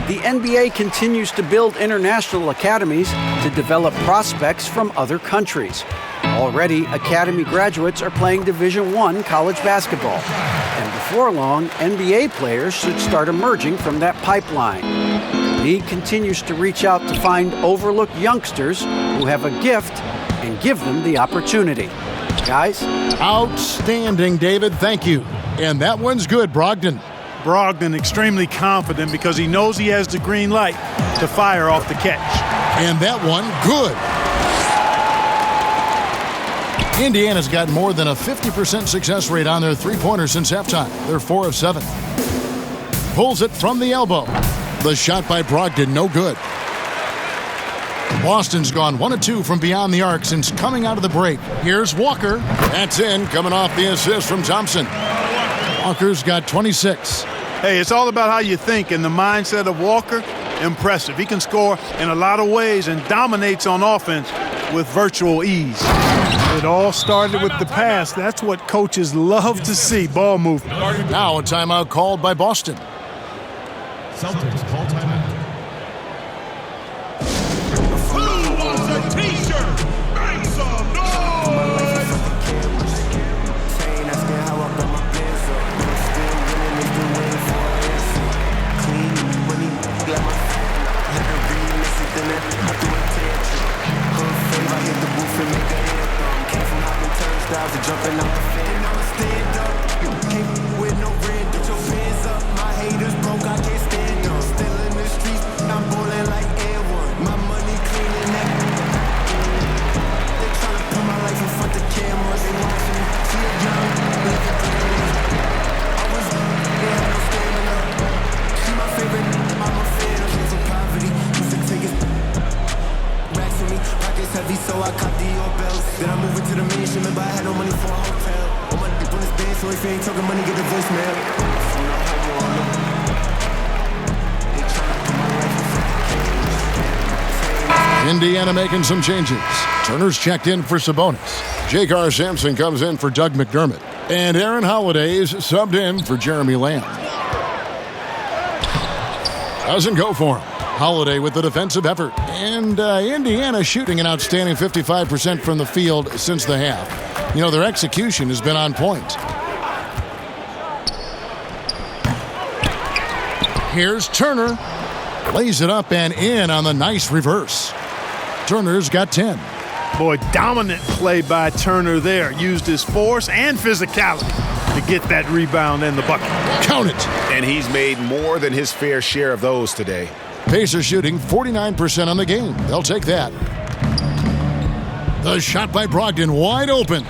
The NBA continues to build international academies to develop prospects from other countries. Already, academy graduates are playing Division I college basketball. And before long, NBA players should start emerging from that pipeline. The league continues to reach out to find overlooked youngsters who have a gift and give them the opportunity. Guys? Outstanding, David. Thank you. And that one's good, Brogdon. Brogdon extremely confident because he knows he has the green light to fire off the catch. And that one, good. Indiana's got more than a 50% success rate on their three-pointers since halftime. They're 4 of 7. Pulls it from the elbow. The shot by Brogdon, no good. Boston's gone 1 of 2 from beyond the arc since coming out of the break. Here's Walker. That's in, coming off the assist from Thompson. Walker's got 26. Hey, it's all about how you think, and the mindset of Walker, impressive. He can score in a lot of ways and dominates on offense with virtual ease. It all started with the pass. That's what coaches love to see, ball movement. Now a timeout called by Boston. Celtics call timeout. Who wants a t-shirt? Make some noise! Jumping out the fan, I'ma stand up. Came with no red, get your hands up. My haters broke, I can't stand up. Still in the streets, I'm ballin' like Air One. My money cleaning that. They tryna put my life in front of cameras. They watching me, see a young, living dreams. I was, they had no stamina. She my favorite, I'm a fan of his poverty. Used to take it back to me. Pockets heavy, so I caught the bells. Then I moved into the mansion, remember I had no money for a hotel. All my dick on this band, so if you ain't talking money, get the voicemail. Indiana making some changes. Turner's checked in for Sabonis. J.K. Sampson comes in for Doug McDermott. And Aaron Holiday's subbed in for Jeremy Lamb. Doesn't go for him. Holiday with the defensive effort. And Indiana shooting an outstanding 55% from the field since the half. You know, their execution has been on point. Here's Turner. Lays it up and in on the nice reverse. Turner's got 10. Boy, dominant play by Turner there. Used his force and physicality to get that rebound and the bucket. Count it. And he's made more than his fair share of those today. Pacers shooting 49% on the game. They'll take that. The shot by Brogdon wide open.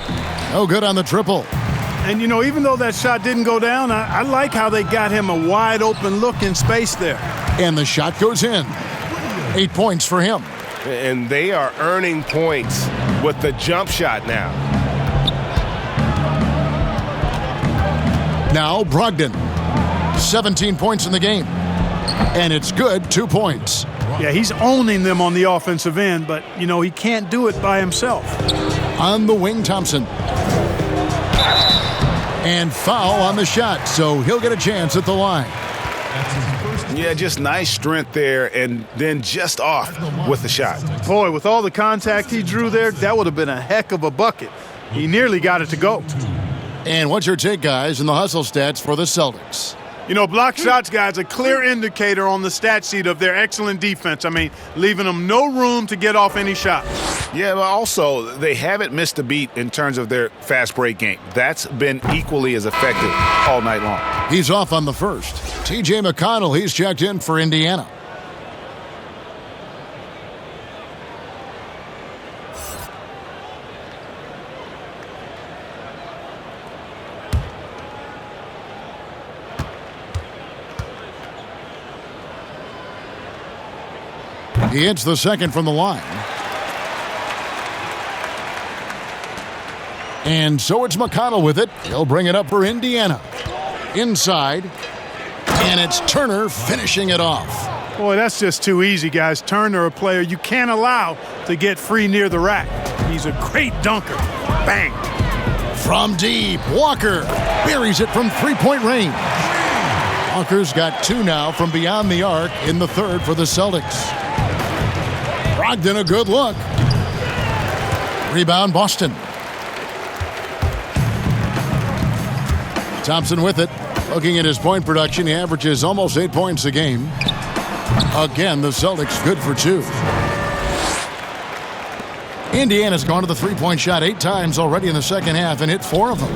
No good on the triple. And, you know, even though that shot didn't go down, I like how they got him a wide open look in space there. And the shot goes in. 8 points for him. And they are earning points with the jump shot now. Now Brogdon. 17 points in the game. And it's good, 2 points. Yeah, he's owning them on the offensive end, but, you know, he can't do it by himself. On the wing, Thompson. And foul on the shot, so he'll get a chance at the line. Yeah, just nice strength there, and then just off with the shot. Boy, with all the contact he drew there, that would have been a heck of a bucket. He nearly got it to go. And what's your take, guys, in the hustle stats for the Celtics? You know, block shots, guys, a clear indicator on the stat sheet of their excellent defense. I mean, leaving them no room to get off any shot. Yeah, but also, they haven't missed a beat in terms of their fast break game. That's been equally as effective all night long. He's off on the first. T.J. McConnell, he's checked in for Indiana. He hits the second from the line. And so it's McConnell with it. He'll bring it up for Indiana. Inside. And it's Turner finishing it off. Boy, that's just too easy, guys. Turner, a player you can't allow to get free near the rack. He's a great dunker. Bang. From deep, Walker buries it from three-point range. Walker's got 2 now from beyond the arc in the third for the Celtics. Brogdon, a good look. Rebound, Boston. Thompson with it. Looking at his point production, he averages almost 8 points a game. Again, the Celtics good for 2. Indiana's gone to the three-point shot 8 times already in the second half and hit 4 of them.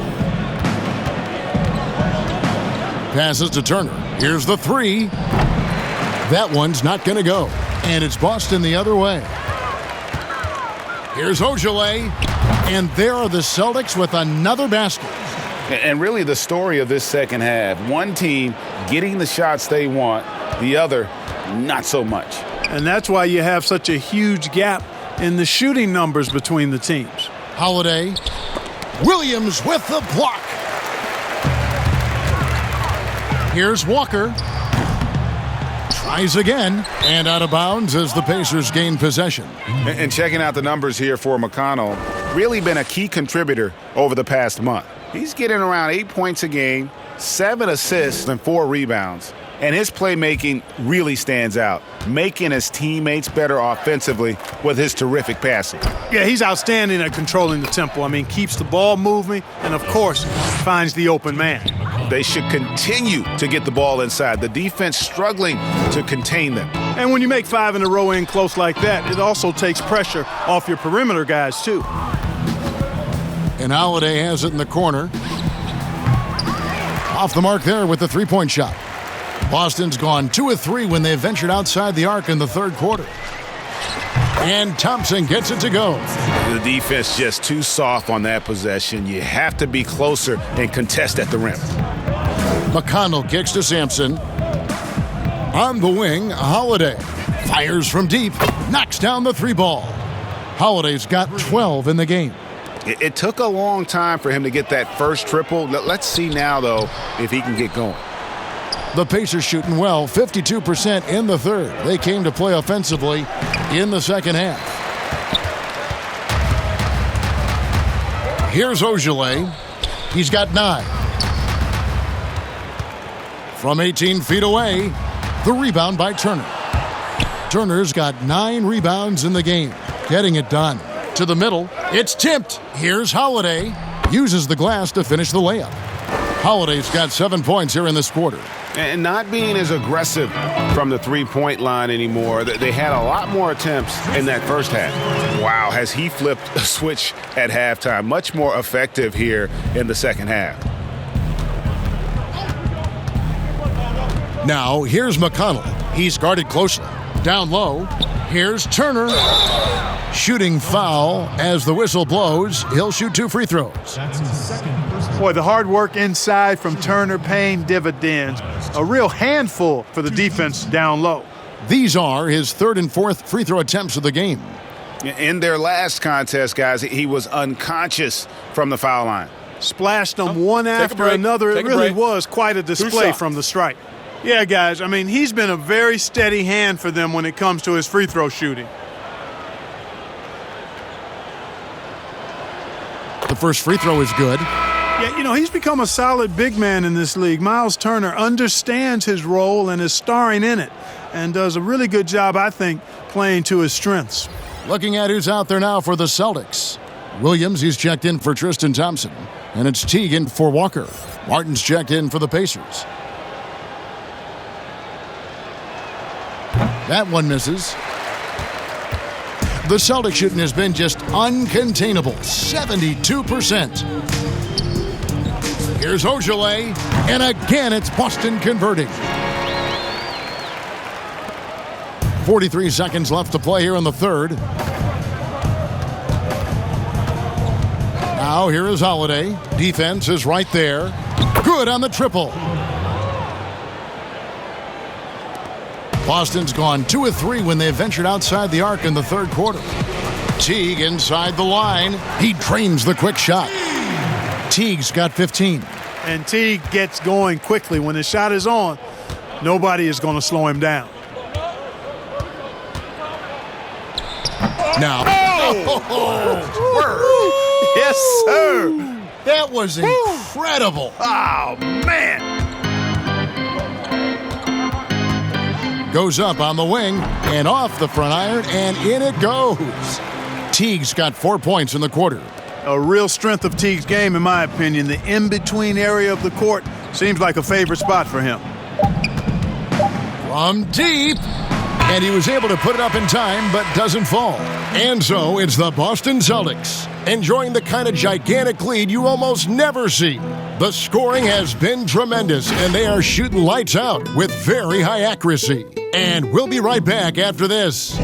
Passes to Turner. Here's the 3. That one's not going to go. And it's Boston the other way. Here's Ojale. And there are the Celtics with another basket. And really the story of this second half, one team getting the shots they want, the other not so much. And that's why you have such a huge gap in the shooting numbers between the teams. Holiday. Williams with the block. Here's Walker. Tries again. And out of bounds as the Pacers gain possession. And checking out the numbers here for McConnell, really been a key contributor over the past month. He's getting around 8 points a game, 7 assists, and 4 rebounds. And his playmaking really stands out, making his teammates better offensively with his terrific passing. Yeah, he's outstanding at controlling the tempo. I mean, keeps the ball moving and, of course, finds the open man. They should continue to get the ball inside. The defense struggling to contain them. And when you make 5 in a row in close like that, it also takes pressure off your perimeter guys, too. And Holiday has it in the corner. Off the mark there with the three-point shot. Boston's gone 2 of 3 when they ventured outside the arc in the third quarter. And Thompson gets it to go. The defense just too soft on that possession. You have to be closer and contest at the rim. McConnell kicks to Sampson. On the wing, Holiday fires from deep, knocks down the 3 ball. Holiday's got 12 in the game. It took a long time for him to get that first triple. Let's see now, though, if he can get going. The Pacers shooting well, 52% in the third. They came to play offensively in the second half. Here's Ojale. He's got 9. From 18 feet away, the rebound by Turner. Turner's got 9 rebounds in the game, getting it done. To the middle, it's tipped. Here's Holiday. Uses the glass to finish the layup. Holiday's got 7 points here in this quarter. And not being as aggressive from the three-point line anymore. They had a lot more attempts in that first half. Wow, has he flipped a switch at halftime. Much more effective here in the second half. Now, here's McConnell. He's guarded closely. Down low, here's Turner. Shooting foul as the whistle blows. He'll shoot 2 free throws. Boy, the hard work inside from Turner paying dividends. A real handful for the defense down low. These are his 3rd and 4th free throw attempts of the game. In their last contest, guys, he was unconscious from the foul line. Splashed them one after another. It really was quite a display from the stripe. Yeah, guys, I mean, he's been a very steady hand for them when it comes to his free throw shooting. The first free throw is good. Yeah, you know, he's become a solid big man in this league. Miles Turner understands his role and is starring in it and does a really good job, I think, playing to his strengths. Looking at who's out there now for the Celtics. Williams, he's checked in for Tristan Thompson. And it's Teagan for Walker. Martin's checked in for the Pacers. That one misses. The Celtics shooting has been just uncontainable, 72%. Here's Ojale, and again it's Boston converting. 43 seconds left to play here in the third. Now here is Holiday. Defense is right there. Good on the triple. Boston's gone 2 of 3 when they ventured outside the arc in the third quarter. Teague inside the line. He drains the quick shot. Teague's got 15. And Teague gets going quickly. When the shot is on, nobody is going to slow him down. Now. Yes, sir. That was incredible. Oh, man. Goes up on the wing and off the front iron, and in it goes. Teague's got 4 points in the quarter. A real strength of Teague's game, in my opinion. The in-between area of the court seems like a favorite spot for him. From deep. And he was able to put it up in time, but doesn't fall. And so it's the Boston Celtics, enjoying the kind of gigantic lead you almost never see. The scoring has been tremendous, and they are shooting lights out with very high accuracy. And we'll be right back after this.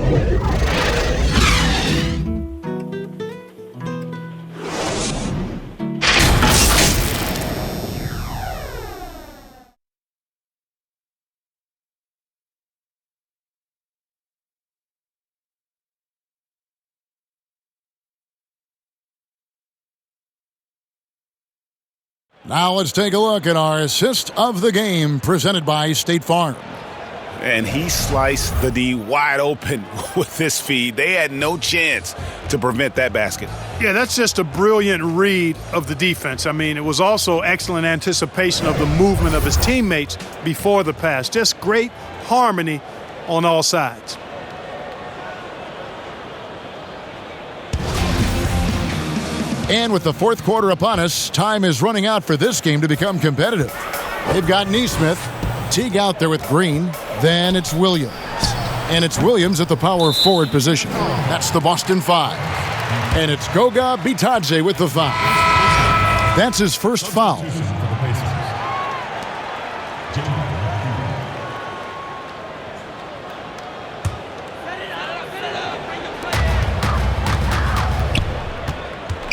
Now let's take a look at our assist of the game presented by State Farm. And he sliced the D wide open with his feed. They had no chance to prevent that basket. Yeah, that's just a brilliant read of the defense. I mean, it was also excellent anticipation of the movement of his teammates before the pass. Just great harmony on all sides. And with the fourth quarter upon us, time is running out for this game to become competitive. They've got Nesmith, Teague out there with Green, then it's Williams. And it's Williams at the power forward position. That's the Boston 5. And it's Goga Bitadze with the foul. That's his first foul.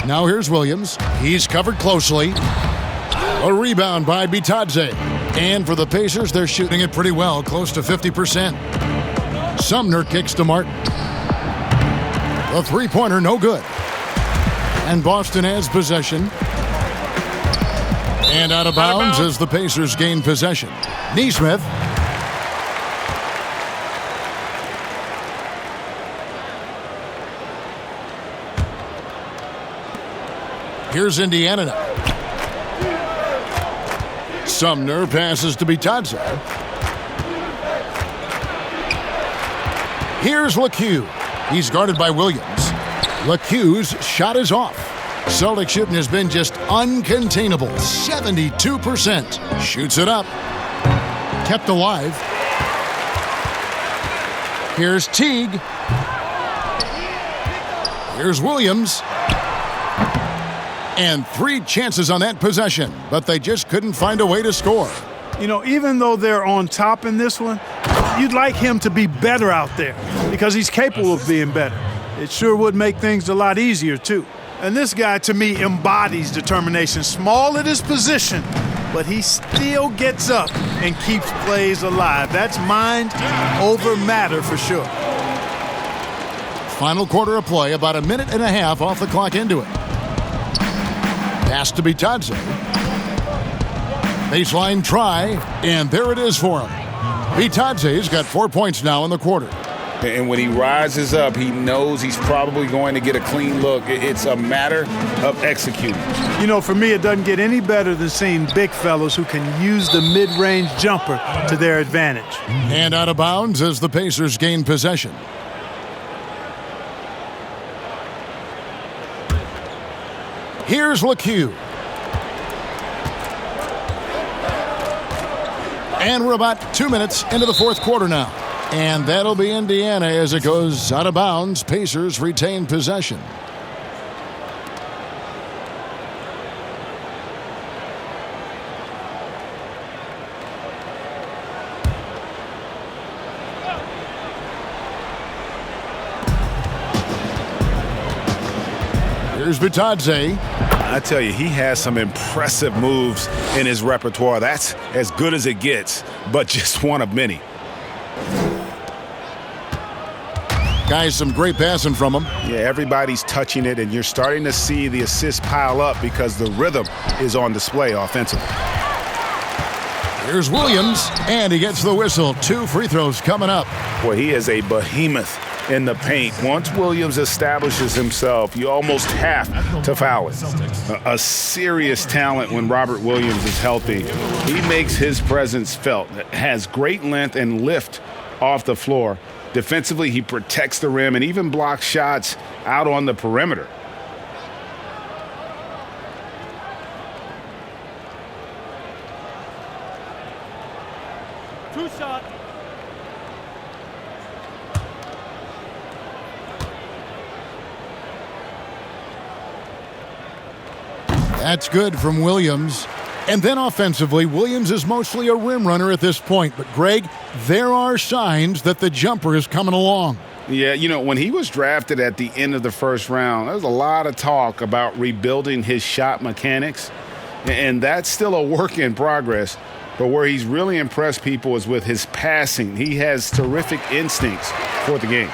Now here's Williams. He's covered closely. A rebound by Bitadze. And for the Pacers, they're shooting it pretty well, close to 50%. Sumner kicks to Martin. The three-pointer, no good. And Boston has possession. And out of bounds as the Pacers gain possession. Nesmith. Here's Indiana now. Sumner passes to Bitadze. Here's LeCue. He's guarded by Williams. LeCue's shot is off. Celtic shooting has been just uncontainable. 72%. Shoots it up. Kept alive. Here's Teague. Here's Williams. And 3 chances on that possession, but they just couldn't find a way to score. You know, even though they're on top in this one, you'd like him to be better out there because he's capable of being better. It sure would make things a lot easier, too. And this guy, to me, embodies determination. Small at his position, but he still gets up and keeps plays alive. That's mind over matter for sure. Final quarter of play, about a minute and a half off the clock into it. Pass to Bitadze. Baseline try, and there it is for him. Bitadze's got 4 points now in the quarter. And when he rises up, he knows he's probably going to get a clean look. It's a matter of executing. You know, for me, it doesn't get any better than seeing big fellas who can use the mid-range jumper to their advantage. And out of bounds as the Pacers gain possession. Here's LeCue. And we're about 2 minutes into the fourth quarter now. And that'll be Indiana as it goes out of bounds. Pacers retain possession. Here's Bitadze. I tell you, he has some impressive moves in his repertoire. That's as good as it gets, but just one of many. Guys, some great passing from him. Yeah, everybody's touching it, and you're starting to see the assists pile up because the rhythm is on display offensively. Here's Williams, and he gets the whistle. 2 free throws coming up. Well, he is a behemoth in the paint. Once Williams establishes himself, you almost have to foul it. A serious talent when Robert Williams is healthy. He makes his presence felt. Has great length and lift off the floor. Defensively, he protects the rim and even blocks shots out on the perimeter. Two shot. That's good from Williams. And then offensively, Williams is mostly a rim runner at this point. But, Greg, there are signs that the jumper is coming along. Yeah, you know, when he was drafted at the end of the first round, there was a lot of talk about rebuilding his shot mechanics. And that's still a work in progress. But where he's really impressed people is with his passing. He has terrific instincts for the game.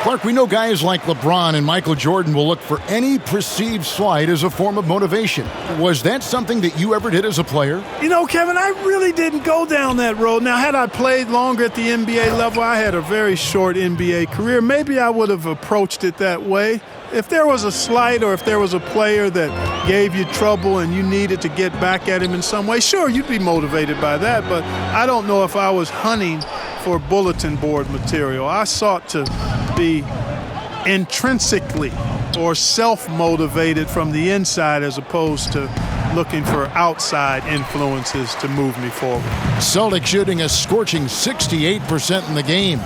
Clark, we know guys like LeBron and Michael Jordan will look for any perceived slight as a form of motivation. Was that something that you ever did as a player? You know, Kevin, I really didn't go down that road. Now, had I played longer at the NBA level, I had a very short NBA career, maybe I would have approached it that way. If there was a slight or if there was a player that gave you trouble and you needed to get back at him in some way, sure, you'd be motivated by that, but I don't know if I was hunting for bulletin board material. I sought to be intrinsically or self-motivated from the inside as opposed to looking for outside influences to move me forward. Celtics shooting a scorching 68% in the game.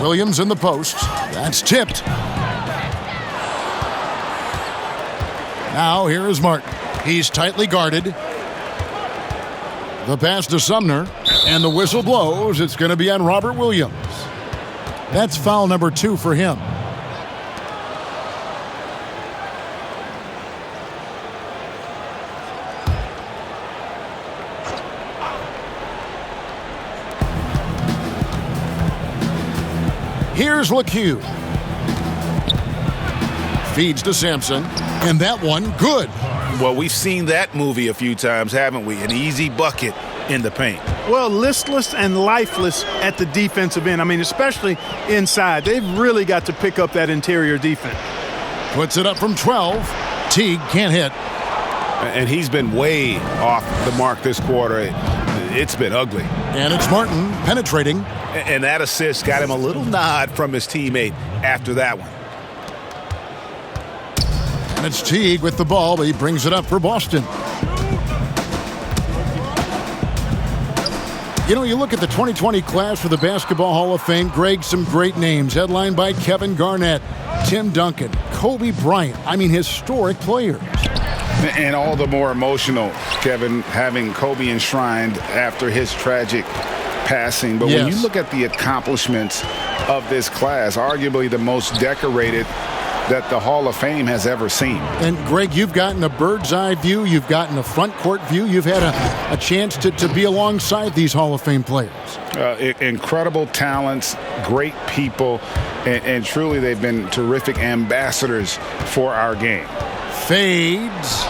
Williams in the post. That's tipped. Now here is Martin. He's tightly guarded. The pass to Sumner, and the whistle blows. It's going to be on Robert Williams. That's foul number 2 for him. Here's LeCue. Feeds to Sampson, and that one good. Well, we've seen that movie a few times, haven't we? An easy bucket in the paint. Well, listless and lifeless at the defensive end. I mean, especially inside. They've really got to pick up that interior defense. Puts it up from 12. Teague can't hit. And he's been way off the mark this quarter. It's been ugly. And it's Martin penetrating. And that assist got him a little nod from his teammate after that one. And it's Teague with the ball, but he brings it up for Boston. You know, you look at the 2020 class for the Basketball Hall of Fame, Greg, some great names, headlined by Kevin Garnett, Tim Duncan, Kobe Bryant. I mean, historic players. And all the more emotional, Kevin, having Kobe enshrined after his tragic passing. But when you look at the accomplishments of this class, arguably the most decorated that the Hall of Fame has ever seen. And, Greg, you've gotten a bird's eye view. You've gotten a front court view. You've had a chance to be alongside these Hall of Fame players. Incredible talents, great people, and truly they've been terrific ambassadors for our game. Fades.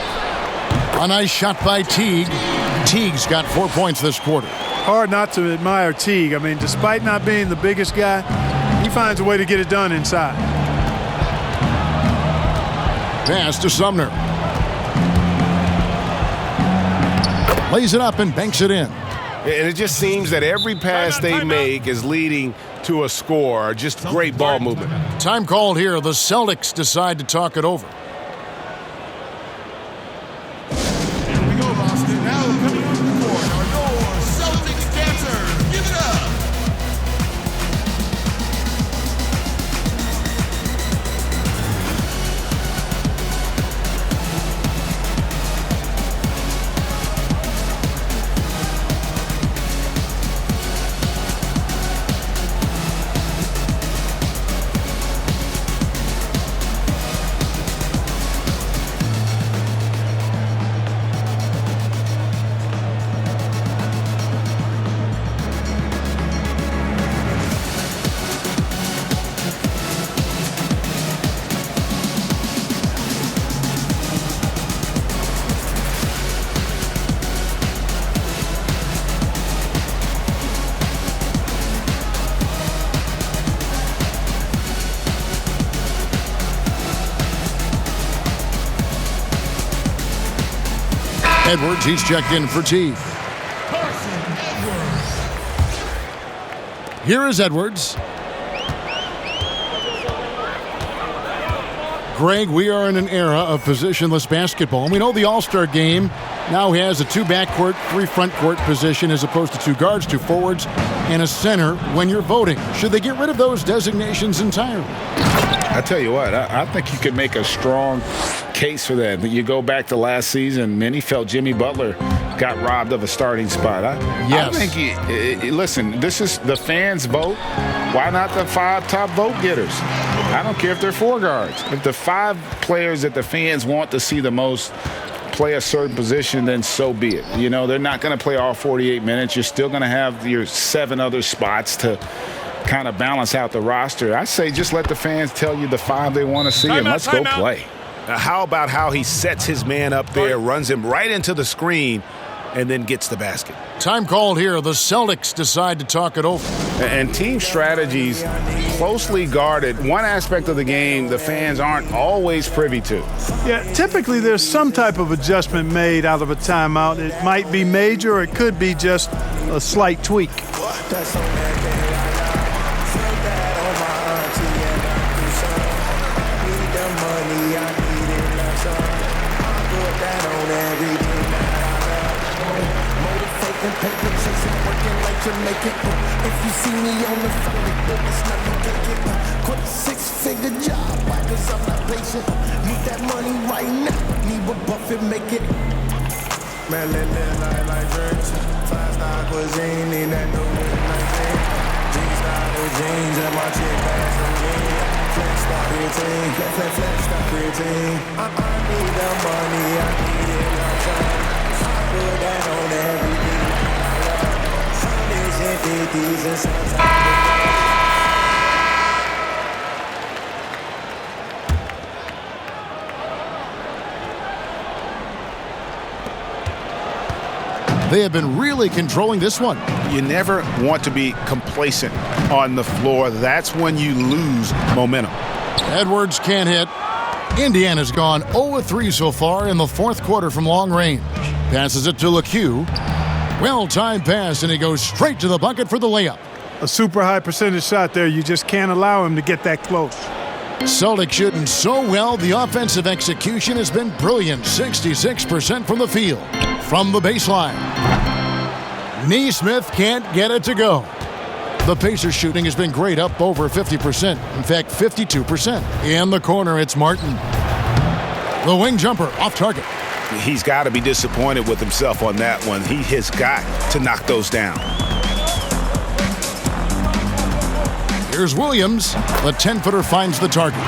A nice shot by Teague. Teague's got 4 points this quarter. Hard not to admire Teague. I mean, despite not being the biggest guy, he finds a way to get it done inside. Pass to Sumner. Lays it up and banks it in. And it just seems that every pass they make is leading to a score. Just great ball movement. Time called here. The Celtics decide to talk it over. Here we go, Boston. Now coming on the court are your Celtics dancers. Give it up. Edwards, he's checked in for T. Here is Edwards. Greg, we are in an era of positionless basketball. And we know the All-Star game now has a 2 backcourt, 3 front court position as opposed to 2 guards, 2 forwards, and a center when you're voting. Should they get rid of those designations entirely? I tell you what, I think you could make a strong case for that. But you go back to last season, many felt Jimmy Butler got robbed of a starting spot. Yes. I think, listen, this is the fans' vote. Why not the 5 top vote getters? I don't care if they're 4 guards. If the 5 players that the fans want to see the most play a certain position, then so be it. You know, they're not going to play all 48 minutes. You're still going to have your 7 other spots to kind of balance out the roster. I say just let the fans tell you the 5 they want to see, and let's go play. How about how he sets his man up there, runs him right into the screen, and then gets the basket? Time called here. The Celtics decide to talk it over. And team strategies closely guarded. One aspect of the game the fans aren't always privy to. Yeah, typically there's some type of adjustment made out of a timeout. It might be major or it could be just a slight tweak. If you see me on the phone, it's not gonna take it. Quit a 6-figure job, why? 'Cause I'm not patient. Need that money right now. Need what Buffett make it. Man, live like drinks. 5-star cuisine, need that new like G-style jeans and my chick bags on me. Flex stop routine, flex stop routine. I need the money, I need it all time. I put that on everything. They have been really controlling this one. You never want to be complacent on the floor. That's when you lose momentum. Edwards can't hit. Indiana's gone 0-3 so far in the 4th quarter from long range. Passes it to LeCue. Well-timed pass, and he goes straight to the bucket for the layup. A super high percentage shot there. You just can't allow him to get that close. Celtics shooting so well. The offensive execution has been brilliant. 66% from the field. From the baseline. Neesmith can't get it to go. The Pacers shooting has been great, up over 50%. In fact, 52%. In the corner, it's Martin. The wing jumper off target. He's got to be disappointed with himself on that one. He has got to knock those down. Here's Williams. The 10-footer finds the target.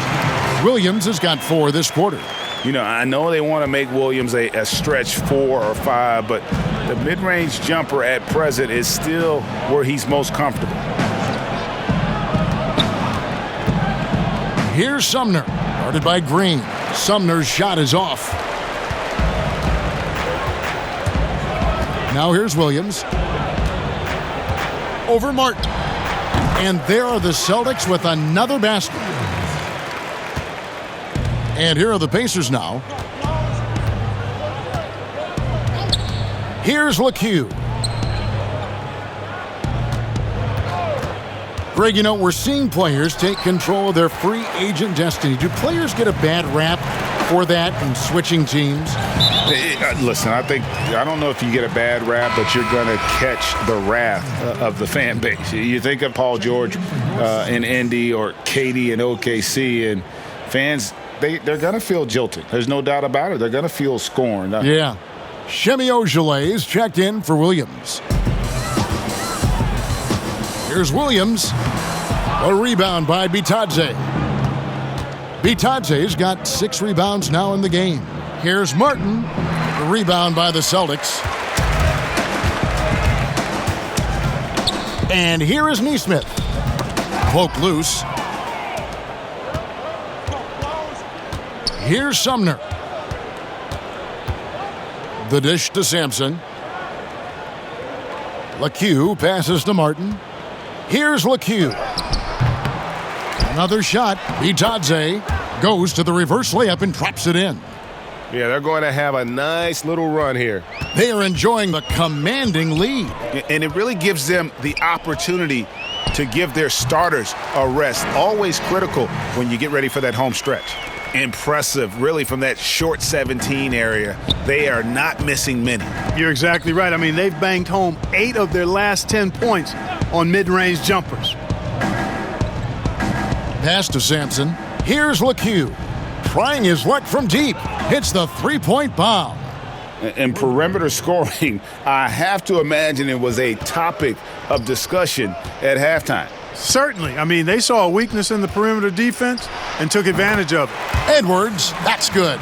Williams has got 4 this quarter. You know, I know they want to make Williams a stretch 4 or 5, but the mid-range jumper at present is still where he's most comfortable. Here's Sumner. Guarded by Green. Sumner's shot is off. Now here's Williams. Over Martin. And there are the Celtics with another basket. And here are the Pacers now. Here's LeCue. Greg, you know, we're seeing players take control of their free agent destiny. Do players get a bad rap for that and switching teams? Listen, I don't know if you get a bad rap, but you're going to catch the wrath of the fan base. You think of Paul George in Indy or KD in OKC, and fans, they're going to feel jilted. There's no doubt about it. They're going to feel scorned. Yeah. Shemi Ojeleye checked in for Williams. Here's Williams. A rebound by Bitadze. Bitadze's got 6 rebounds now in the game. Here's Martin. The rebound by the Celtics. And here is Neesmith. Poke loose. Here's Sumner. The dish to Sampson. LeCue passes to Martin. Here's LeCue. Another shot. Bitadze goes to the reverse layup and drops it in. Yeah, they're going to have a nice little run here. They are enjoying the commanding lead. And it really gives them the opportunity to give their starters a rest. Always critical when you get ready for that home stretch. Impressive, really, from that short 17 area. They are not missing many. You're exactly right. I mean, they've banged home 8 of their last 10 points on mid-range jumpers. Pass to Sampson. Here's LeCue. Trying his luck from deep. Hits the three-point bomb. And perimeter scoring, I have to imagine it was a topic of discussion at halftime. Certainly. I mean, they saw a weakness in the perimeter defense and took advantage of it. Edwards, that's good.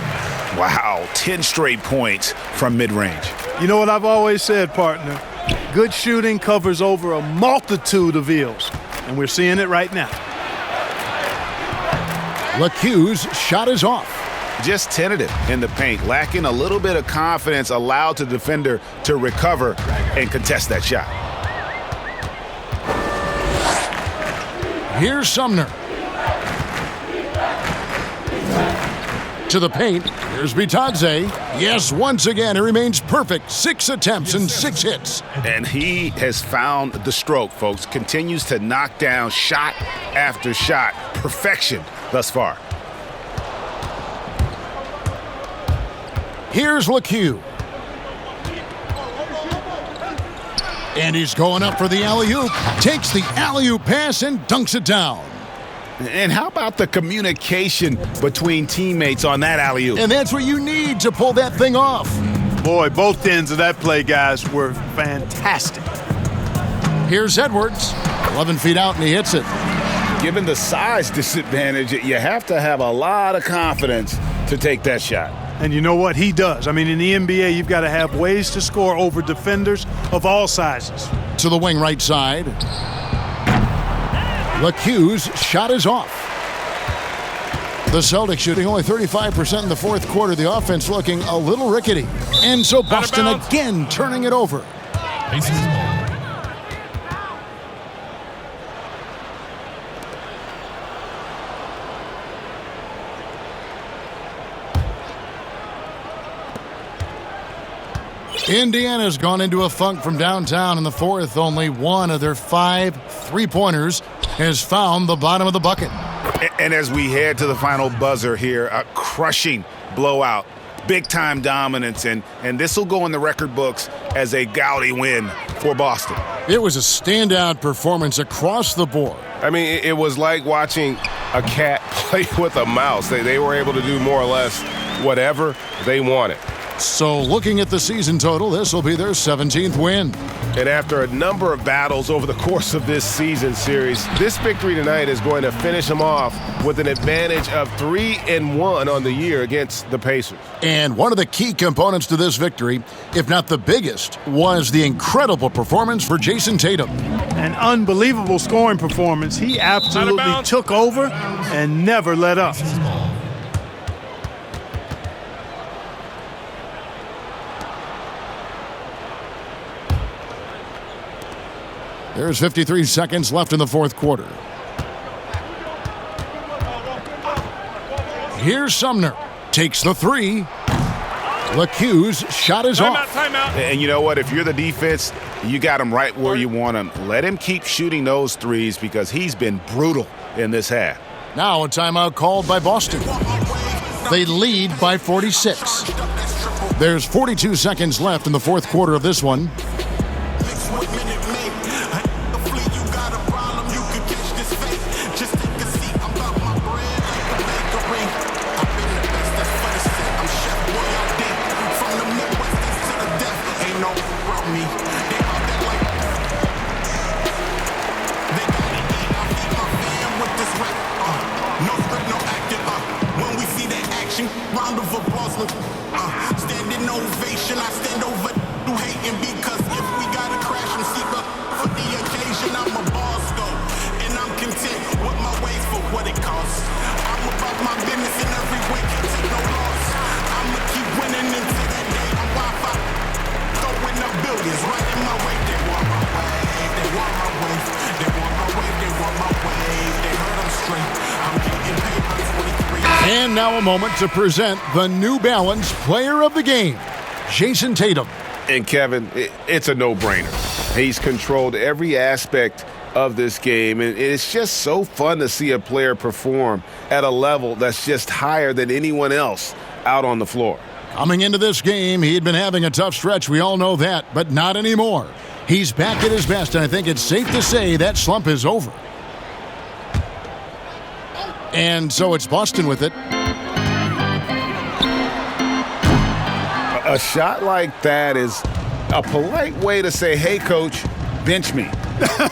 Wow, 10 straight points from mid-range. You know what I've always said, partner? Good shooting covers over a multitude of ills, and we're seeing it right now. LeCue's shot is off. Just tentative in the paint, lacking a little bit of confidence, allowed the defender to recover and contest that shot. Here's Sumner. To the paint. Here's Bitadze. Yes, once again, he remains perfect. 6 attempts and 6 hits. And he has found the stroke, folks. Continues to knock down shot after shot. Perfection thus far. Here's LeCue. And he's going up for the alley-oop. Takes the alley-oop pass and dunks it down. And how about the communication between teammates on that alley-oop? And that's what you need to pull that thing off. Boy, both ends of that play, guys, were fantastic. Here's Edwards. 11 feet out, and he hits it. Given the size disadvantage, you have to have a lot of confidence to take that shot. And you know what? He does. I mean, in the NBA, you've got to have ways to score over defenders of all sizes. To the wing right side. LeCue's shot is off. The Celtics shooting only 35% in the fourth quarter. The offense looking a little rickety. And so Boston again turning it over. Indiana's gone into a funk from downtown in the fourth. Only one of their 5 three-pointers has found the bottom of the bucket. And as we head to the final buzzer here, a crushing blowout, big-time dominance, and this will go in the record books as a gaudy win for Boston. It was a standout performance across the board. I mean, it was like watching a cat play with a mouse. They were able to do more or less whatever they wanted. So looking at the season total, this will be their 17th win. And after a number of battles over the course of this season series, this victory tonight is going to finish them off with an advantage of 3-1 on the year against the Pacers. And one of the key components to this victory, if not the biggest, was the incredible performance for Jason Tatum. An unbelievable scoring performance. He absolutely took over and never let up. There's 53 seconds left in the fourth quarter. Here's Sumner. Takes the three. LeCue's shot is off. Timeout. And you know what? If you're the defense, you got him right where you want him. Let him keep shooting those threes because he's been brutal in this half. Now a timeout called by Boston. They lead by 46. There's 42 seconds left in the fourth quarter of this one. And now a moment to present the New Balance Player of the Game, Jason Tatum. And Kevin, it's a no-brainer. He's controlled every aspect of this game, and it's just so fun to see a player perform at a level that's just higher than anyone else out on the floor. Coming into this game, he'd been having a tough stretch. We all know that, but not anymore. He's back at his best, and I think it's safe to say that slump is over. And so it's Boston with it. A shot like that is a polite way to say, hey, coach, bench me.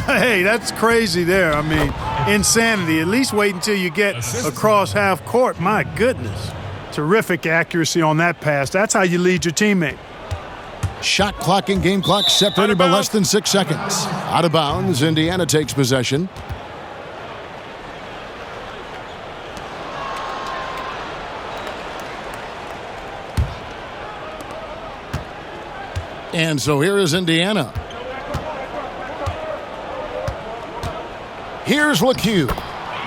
Hey, that's crazy there. I mean, insanity. At least wait until you get across half court. My goodness. Terrific accuracy on that pass. That's how you lead your teammate. Shot clock and game clock separated by less than 6 seconds. Out of bounds, Indiana takes possession. And so here is Indiana. Here's LeCue.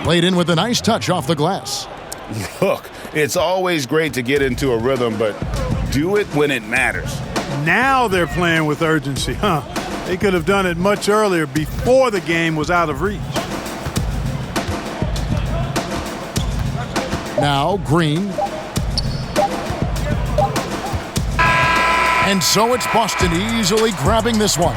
Laid in with a nice touch off the glass. Look, it's always great to get into a rhythm, but do it when it matters. Now they're playing with urgency, huh? They could have done it much earlier, before the game was out of reach. Now Green. And so it's Boston easily grabbing this one.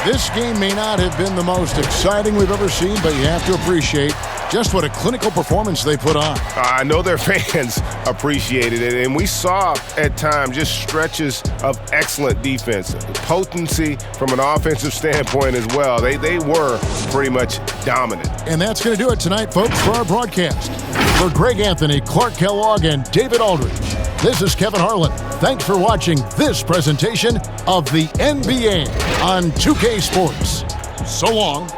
This game may not have been the most exciting we've ever seen, but you have to appreciate just what a clinical performance they put on. I know their fans appreciated it, and we saw at times just stretches of excellent defense. Potency from an offensive standpoint as well. They were pretty much dominant. And that's going to do it tonight, folks, for our broadcast. For Greg Anthony, Clark Kellogg, and David Aldridge, this is Kevin Harlan. Thanks for watching this presentation of the NBA on 2K Sports. So long.